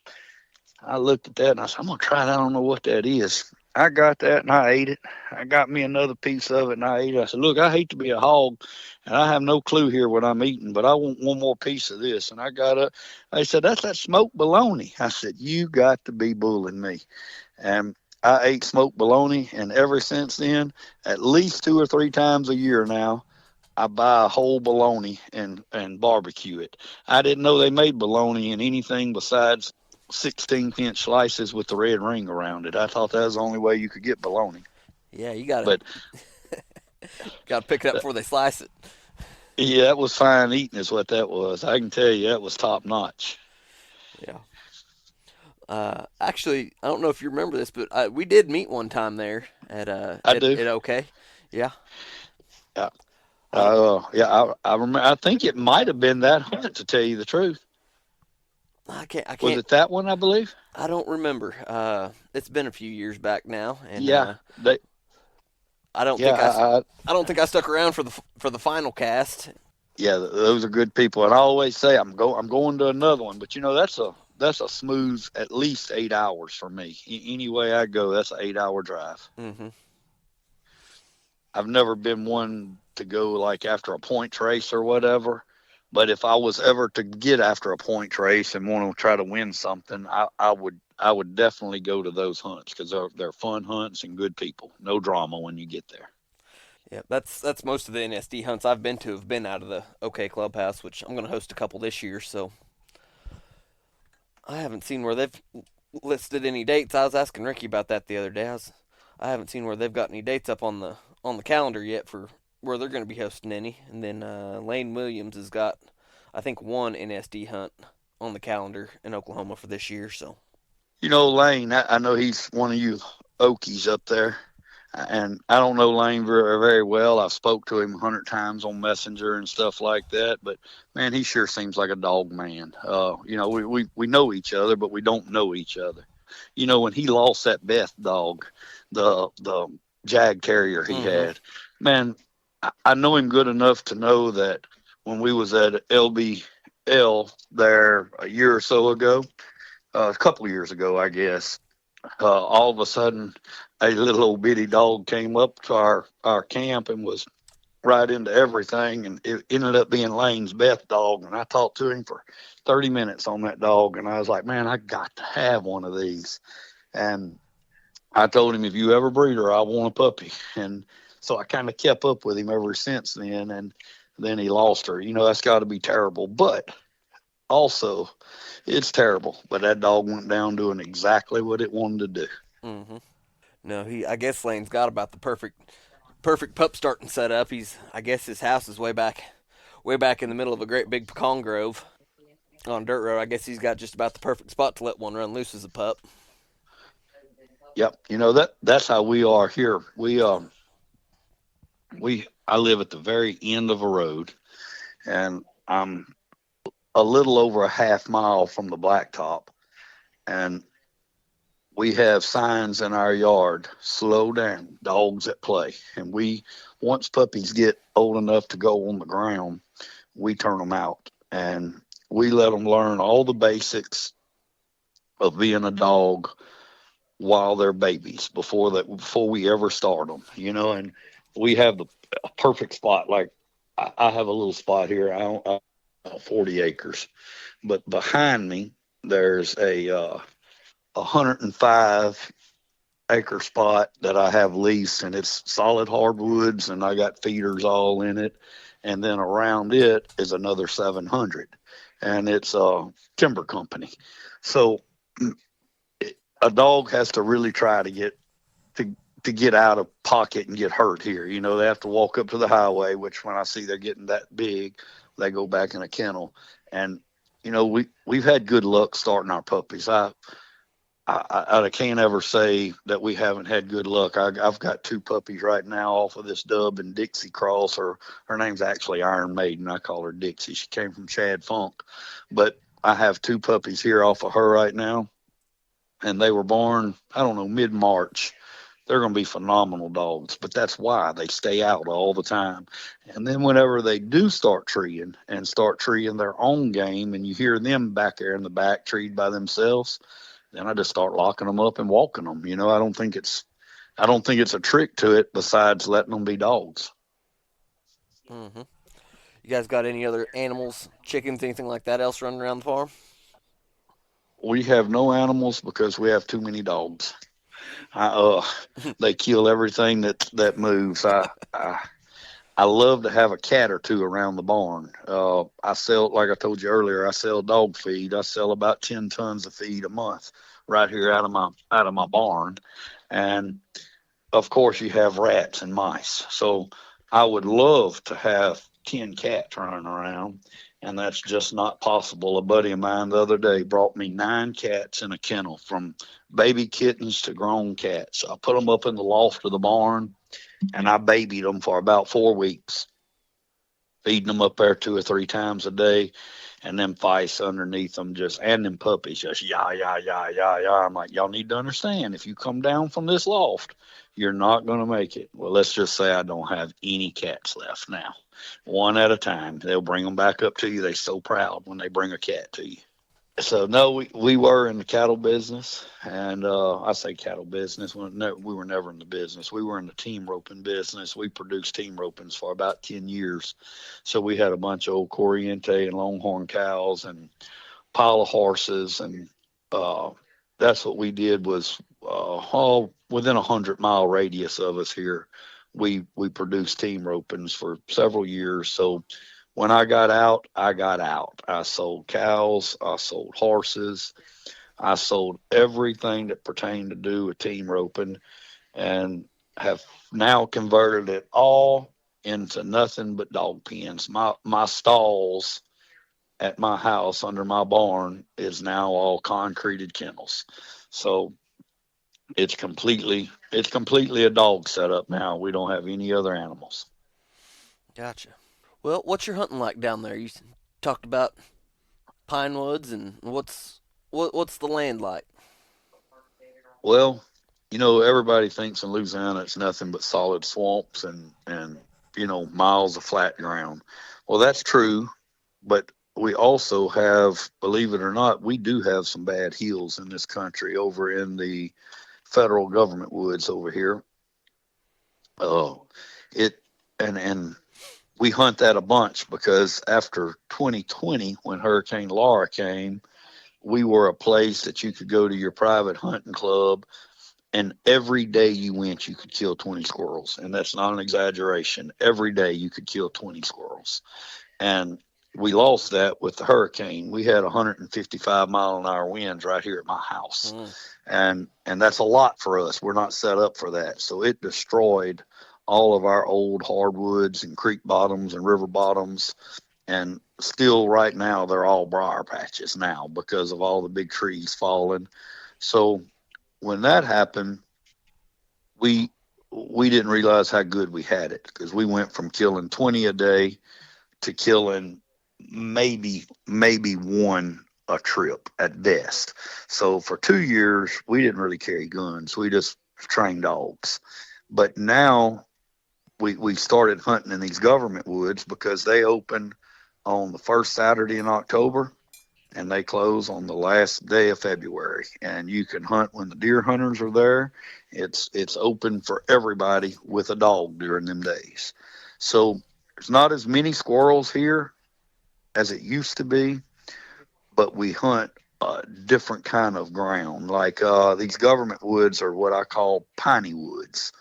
I looked at that, and I said, I'm going to try that. I don't know what that is. I got that, and I ate it. I got me another piece of it, and I ate it. I said, look, I hate to be a hog, and I have no clue here what I'm eating, but I want one more piece of this. And I got up. They said, that's that smoked bologna. I said, you got to be bullying me. And I ate smoked bologna, and ever since then, at least 2 or 3 times a year now, I buy a whole bologna and barbecue it. I didn't know they made bologna in anything besides 16-inch slices with the red ring around it. I thought that was the only way you could get bologna. yeah, you gotta But gotta pick it up before they slice it. yeah, that was fine eating is what that was. I can tell you that was top notch. Yeah. Actually, I don't know if you remember this, but we did meet one time there I do. at OK. Yeah. Yeah. I don't, Yeah, I remember. I think it might have been that hunt, to tell you the truth. I Was can't. it that one? I believe. I don't remember. It's been a few years back now, and Yeah, they. I don't Yeah, think I don't think I stuck around for the final cast. yeah. Those are good people, and I always say I'm going to another one. But that's a smooth at least 8 hours for me. Any way I go, that's an 8 hour drive. Hmm. I've never been one to go like after a points race or whatever. But if I was ever to get after a points race and want to try to win something, I would definitely go to those hunts because they're fun hunts and good people. No drama when you get there. Yeah, that's most of the NSD hunts I've been to have been out of the OK Clubhouse, which I'm going to host a couple this year. So I haven't seen where they've listed any dates. I was asking Ricky about that the other day. I haven't seen where they've got any dates up on the calendar yet for where they're going to be hosting any. And then Lane Williams has got, I think, one NSD hunt on the calendar in Oklahoma for this year. So Lane, I know he's one of you Okies up there. And I don't know Lane very well. I've spoke to him 100 times on Messenger and stuff like that. But man, he sure seems like a dog man. We know each other, but we don't know each other. When he lost that Beth dog, the Jag Terrier he mm-hmm. had, man, I know him good enough to know that when we was at LBL there a year or so ago, a couple of years ago, I guess, all of a sudden a little old bitty dog came up to our camp and was right into everything, and it ended up being Lane's Beth dog. And I talked to him for 30 minutes on that dog, and I was like, man, I got to have one of these. And I told him, if you ever breed her, I want a puppy. And so I kind of kept up with him ever since then. And then he lost her. That's got to be terrible. But also, it's terrible. But that dog went down doing exactly what it wanted to do. Mm-hmm. No, I guess Lane's got about the perfect pup starting setup. I guess his house is way back in the middle of a great big pecan grove on a dirt road. I guess he's got just about the perfect spot to let one run loose as a pup. Yep, that's how we are here. I live at the very end of a road, and I'm a little over a half mile from the blacktop, and we have signs in our yard: slow down, dogs at play. And once puppies get old enough to go on the ground, we turn them out, and we let them learn all the basics of being a dog while they're babies before we ever start them. And we have the a perfect spot. Like I have a little spot here. I don't 40 acres, but behind me there's a 105-acre spot that I have leased, and it's solid hardwoods, and I got feeders all in it. And then around it is another 700, and it's a timber company. So a dog has to really try to get out of pocket and get hurt here. They have to walk up to the highway, which when I see they're getting that big, they go back in a kennel. And we've had good luck starting our puppies. I can't ever say that we haven't had good luck. I've got two puppies right now off of this Dub and Dixie cross. Her name's actually Iron Maiden. I call her Dixie. She came from Chad Funk. But I have two puppies here off of her right now, and they were born, I don't know, mid-March. They're going to be phenomenal dogs, but that's why they stay out all the time. And then whenever they do start treeing their own game, and you hear them back there in the back treed by themselves, then I just start locking them up and walking them. I don't think it's a trick to it besides letting them be dogs. Mm-hmm. You guys got any other animals, chickens, anything like that else running around the farm? We have no animals because we have too many dogs. They kill everything that moves. I love to have a cat or two around the barn. I sell, like I told you earlier, I sell dog feed. I sell about 10 tons of feed a month right here out of my barn. And of course you have rats and mice. So I would love to have 10 cats running around, and that's just not possible. A buddy of mine the other day brought me 9 cats in a kennel, from baby kittens to grown cats. I put them up in the loft of the barn, and I babied them for about 4 weeks, feeding them up there 2 or 3 times a day. and them fights underneath them just, and them puppies just yah yah yah yah yah. I'm like, y'all need to understand, if you come down from this loft, you're not going to make it. Well, let's just say I don't have any cats left now. One at a time, they'll bring them back up to you. They're so proud when they bring a cat to you. So no, we were in the cattle business, and I say cattle business. We were never in the business. We were in the team roping business. We produced team ropings for about 10 years. So we had a bunch of old Corriente and Longhorn cows and pile of horses, and uh, that's what we did. Was all within 100-mile radius of us here. We produced team ropings for several years. So when I got out, I got out. I sold cows, I sold horses, I sold everything that pertained to do with team roping, and have now converted it all into nothing but dog pens. My stalls at my house under my barn is now all concreted kennels. So it's completely a dog setup now. We don't have any other animals. Gotcha. Well, what's your hunting like down there? You talked about pine woods, and what's the land like? Well, everybody thinks in Louisiana it's nothing but solid swamps and miles of flat ground. Well, that's true, but we also have, believe it or not, we do have some bad hills in this country over in the federal government woods over here. Oh, it and we hunt that a bunch because after 2020, when Hurricane Laura came, we were a place that you could go to your private hunting club, and every day you went, you could kill 20 squirrels. And that's not an exaggeration. Every day you could kill 20 squirrels. And we lost that with the hurricane. We had 155-mile-an-hour winds right here at my house. And that's a lot for us. We're not set up for that. So it destroyed all of our old hardwoods and creek bottoms and river bottoms. And still right now, they're all briar patches now because of all the big trees falling. So when that happened, we didn't realize how good we had it, because we went from killing 20 a day to killing maybe one a trip at best. So for 2 years, we didn't really carry guns. We just trained dogs. But now we started hunting in these government woods because they open on the first Saturday in October, and they close on the last day of February. And you can hunt when the deer hunters are there. It's open for everybody with a dog during them days. So there's not as many squirrels here as it used to be, but we hunt a different kind of ground. Like these government woods are what I call piney woods.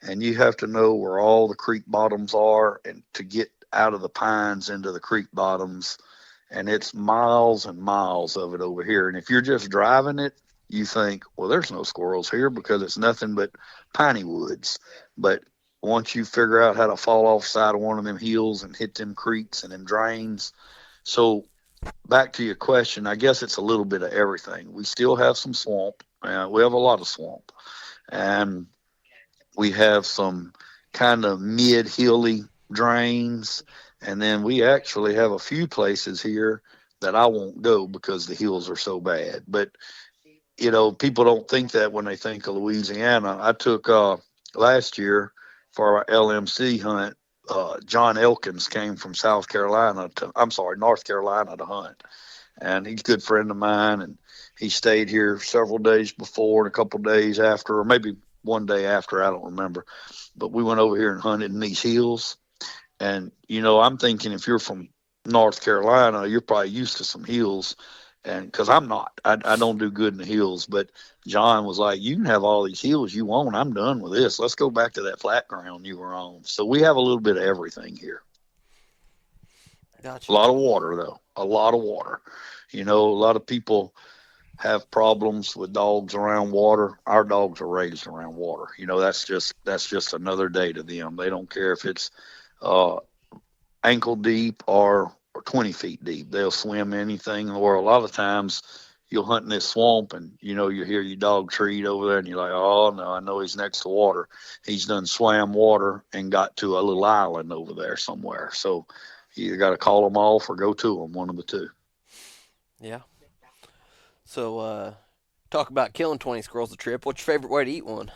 And you have to know where all the creek bottoms are and to get out of the pines into the creek bottoms. And it's miles and miles of it over here. And if you're just driving it, you think, well, there's no squirrels here because it's nothing but piney woods. But once you figure out how to fall off the side of one of them hills and hit them creeks and them drains. So back to your question, I guess it's a little bit of everything. We still have some swamp. We have a lot of swamp. And we have some kind of mid-hilly drains. And then we actually have a few places here that I won't go because the hills are so bad. But, people don't think that when they think of Louisiana. I took last year for our LMC hunt, John Elkins came from North Carolina to hunt. And he's a good friend of mine. And he stayed here several days before and a couple of days after, or maybe one day after, I don't remember. But we went over here and hunted in these hills. And, I'm thinking if you're from North Carolina, you're probably used to some hills. And because I'm not, I don't do good in the hills. But John was like, you can have all these hills you want. I'm done with this. Let's go back to that flat ground you were on. So we have a little bit of everything here. Gotcha. A lot of water, though. A lot of water. A lot of people have problems with dogs around water. Our dogs are raised around water. That's just another day to them. They don't care if it's ankle deep or 20 feet deep. They'll swim anything in the world. A lot of times you'll hunt in this swamp and, you hear your dog treat over there and you're like, oh, no, I know he's next to water. He's done swam water and got to a little island over there somewhere. So you either got to call them off or go to them, one of the two. Yeah. So, talk about killing 20 squirrels a trip. What's your favorite way to eat one?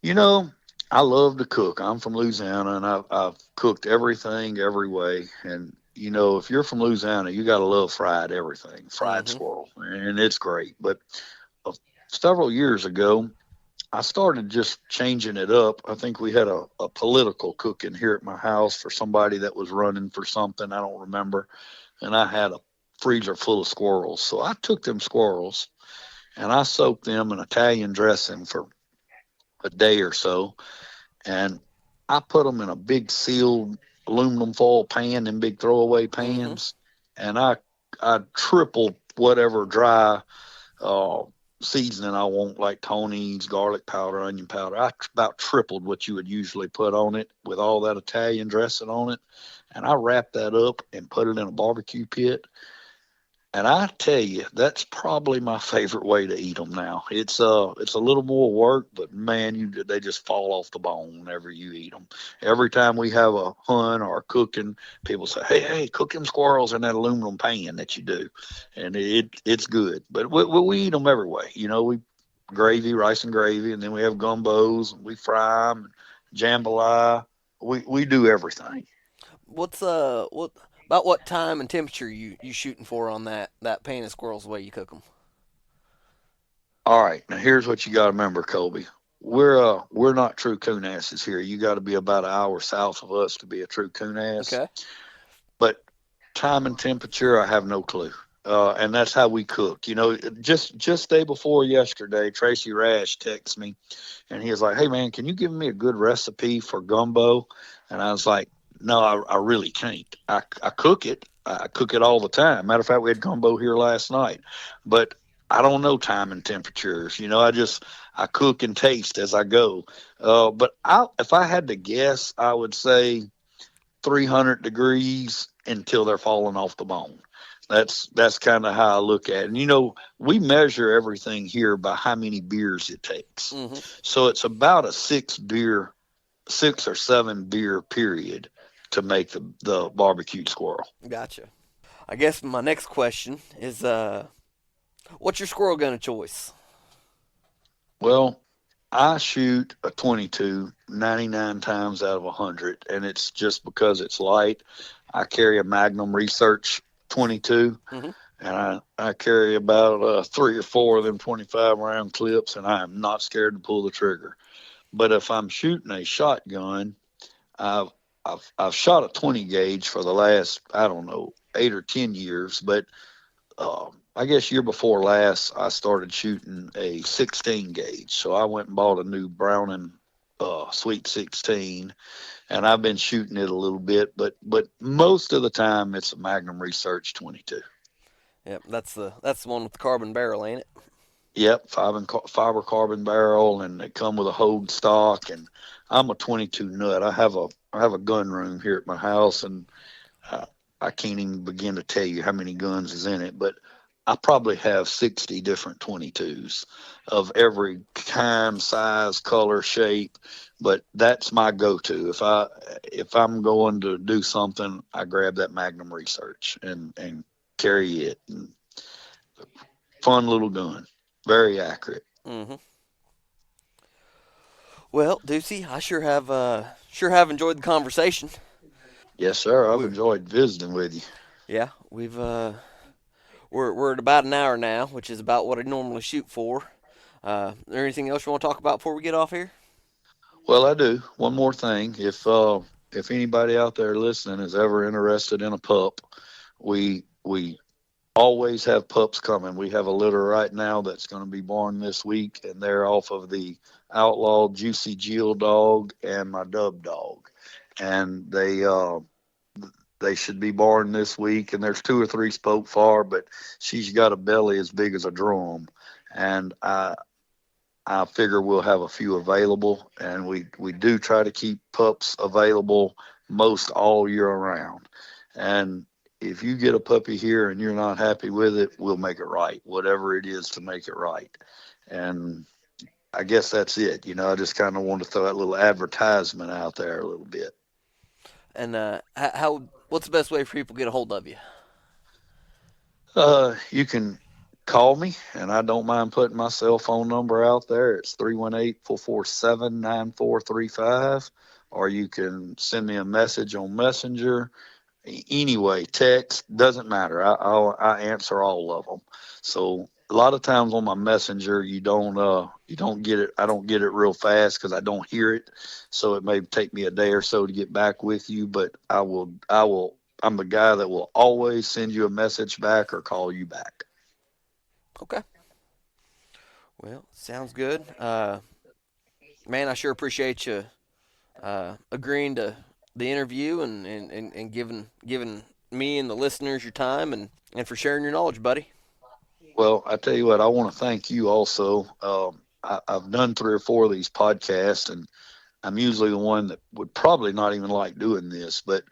You know, I love to cook. I'm from Louisiana, and I've cooked everything every way. And if you're from Louisiana, you got to love fried everything, fried Mm-hmm. squirrel, and it's great. But uh, several years ago, I started just changing it up. I think we had a political cooking here at my house for somebody that was running for something. I don't remember. And I had a freezer full of squirrels. So I took them squirrels and I soaked them in Italian dressing for a day or so. And I put them in a big sealed aluminum foil pan, in big throwaway Mm-hmm. pans. And I tripled whatever dry uh, seasoning I want, like Tony's, garlic powder, onion powder. I about tripled what you would usually put on it with all that Italian dressing on it. And I wrapped that up and put it in a barbecue pit. And I tell you, that's probably my favorite way to eat them now. It's a little more work, but man, they just fall off the bone whenever you eat them. Every time we have a hunt or cooking, people say, "Hey, cook them squirrels in that aluminum pan that you do," and it's good. But we eat them every way. We gravy, rice and gravy, and then we have gumbos. And we fry them, jambalaya. We do everything. What about what time and temperature you shooting for on that pan of squirrels the way you cook them? All right, now here's what you got to remember, Colby. We're not true coon asses here. You got to be about an hour south of us to be a true coon ass. Okay. But time and temperature, I have no clue. And that's how we cook. Just day before yesterday, Tracy Rash texted me, and he was like, "Hey man, can you give me a good recipe for gumbo?" And I was like, "No, I really can't. I cook it. I cook it all the time. Matter of fact, we had gumbo here last night, but I don't know time and temperatures. I cook and taste as I go. But if I had to guess, I would say 300 degrees until they're falling off the bone. That's kind of how I look at it. And we measure everything here by how many beers it takes. Mm-hmm. So it's about a 6 or 7 beer period to make the barbecued squirrel. Gotcha. I guess my next question is, what's your squirrel gun of choice? Well, I shoot a 22 99 times out of 100, and it's just because it's light. I carry a Magnum Research 22, Mm-hmm. and I carry about 3 or 4 of them 25 round clips, and I am not scared to pull the trigger. But if I'm shooting a shotgun, I've I've shot a 20 gauge for the last, I don't know, 8 or 10 years, but I guess year before last I started shooting a 16 gauge. So I went and bought a new Browning Sweet 16, and I've been shooting it a little bit, but most of the time it's a Magnum Research 22. Yep, that's the one with the carbon barrel, ain't it? Yep, fiber carbon barrel, and they come with a hold stock. And I'm a 22 nut. I have a gun room here at my house, and uh, I can't even begin to tell you how many guns is in it. But I probably have 60 different 22s of every kind, size, color, shape. But that's my go-to. If I'm going to do something, I grab that Magnum Research and carry it. And fun little gun, very accurate. Mm-hmm. Well, Ducey, I sure have enjoyed the conversation. Yes, sir. I've We enjoyed visiting with you. Yeah, we're at about an hour now, which is about what I normally shoot for. Is there anything else you want to talk about before we get off here? Well, I do. One more thing. If anybody out there listening is ever interested in a pup, we always have pups coming. We have a litter right now that's going to be born this week, and they're off of the outlawed Juicy Jill dog and my dub dog, and they should be born this week. And there's 2 or 3 spoke far, but she's got a belly as big as a drum, and I figure we'll have a few available, and we do try to keep pups available most all year around. And if you get a puppy here and you're not happy with it, we'll make it right, whatever it is to make it right. And I guess that's it. I just kind of want to throw that little advertisement out there a little bit. And how what's the best way for people to get a hold of you? You can call me, and I don't mind putting my cell phone number out there. It's 318-447-9435. Or you can send me a message on Messenger. Anyway, text doesn't matter. I answer all of them. So a lot of times on my messenger, you don't get it. I don't get it real fast because I don't hear it. So it may take me a day or so to get back with you, but I will. I'm the guy that will always send you a message back or call you back. Okay. Well, sounds good. Man, I sure appreciate you agreeing to the interview and giving me and the listeners your time and for sharing your knowledge, buddy. Well, I tell you what, I want to thank you also. I've done 3 or 4 of these podcasts, and I'm usually the one that would probably not even like doing this, but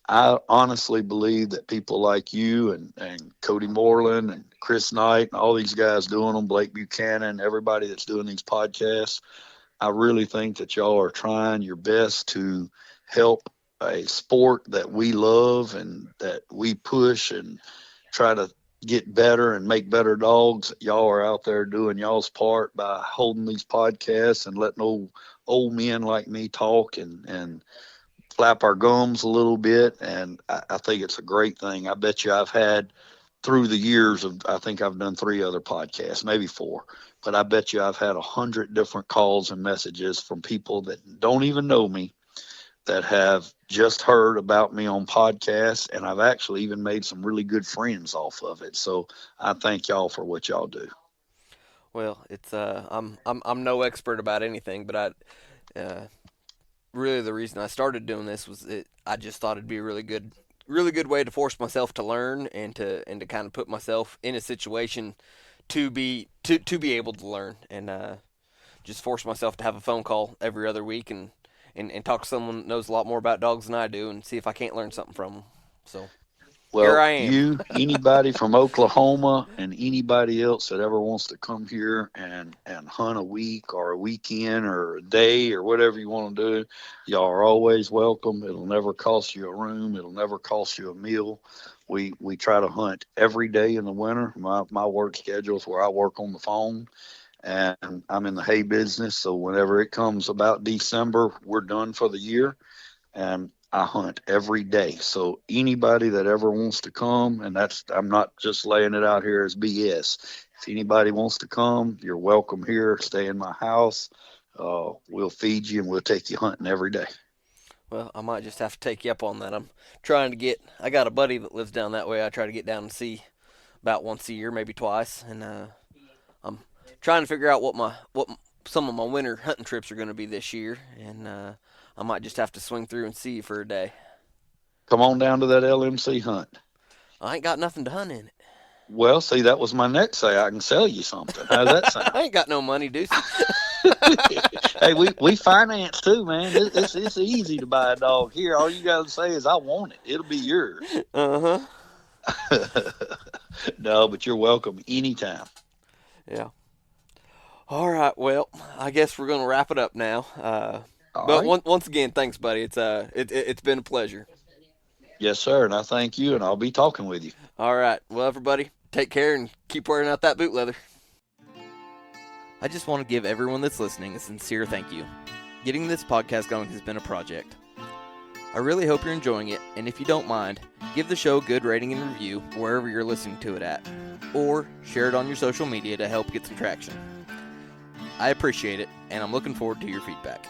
I honestly believe that people like you and Cody Moreland and Chris Knight and all these guys doing them, Blake Buchanan, everybody that's doing these podcasts, I really think that y'all are trying your best to help a sport that we love and that we push and try to get better and make better dogs. Y'all are out there doing y'all's part by holding these podcasts and letting old men like me talk and flap our gums a little bit. And I think it's a great thing. I bet you I've had through the years of, I think I've done 3 other podcasts, maybe 4, but I bet you I've had 100 different calls and messages from people that don't even know me that have just heard about me on podcasts, and I've actually even made some really good friends off of it. So I thank y'all for what y'all do. Well, it's I'm no expert about anything, but really the reason I started doing this was I just thought it'd be a really good way to force myself to learn and to kind of put myself in a situation to be able to learn and just force myself to have a phone call every other week and talk to someone that knows a lot more about dogs than I do and see if I can't learn something from them. So here Well, I am. you, anybody from Oklahoma, and anybody else that ever wants to come here and hunt a week or a weekend or a day or whatever you want to do, y'all are always welcome. It'll never cost you a room. It'll never cost you a meal. We try to hunt every day in the winter. My work schedule is where I work on the phone, and I'm in the hay business. So whenever it comes about December, we're done for the year, and I hunt every day. So anybody that ever wants to come, and I'm not just laying it out here as BS. If anybody wants to come, you're welcome here. Stay in my house. We'll feed you and we'll take you hunting every day. Well, I might just have to take you up on that. I'm trying to get. I got a buddy that lives down that way. I try to get down and see about once a year, maybe twice, and I'm trying to figure out what some of my winter hunting trips are going to be this year, and I might just have to swing through and see you for a day. Come on down to that LMC hunt. I ain't got nothing to hunt in it. Well, see, that was my next say. I can sell you something. How's that sound? I ain't got no money, Ducie. Hey, we finance too, man. It's easy to buy a dog here. All you got to say is I want it. It'll be yours. Uh huh. No, but you're welcome anytime. Yeah. All right. Well, I guess we're gonna wrap it up now. All But right. once again, thanks, buddy. It's been a pleasure. Yes, sir. And I thank you, and I'll be talking with you. All right. Well, everybody, take care and keep wearing out that boot leather. I just want to give everyone that's listening a sincere thank you. Getting this podcast going has been a project. I really hope you're enjoying it, and if you don't mind, give the show a good rating and review wherever you're listening to it at, or share it on your social media to help get some traction. I appreciate it, and I'm looking forward to your feedback.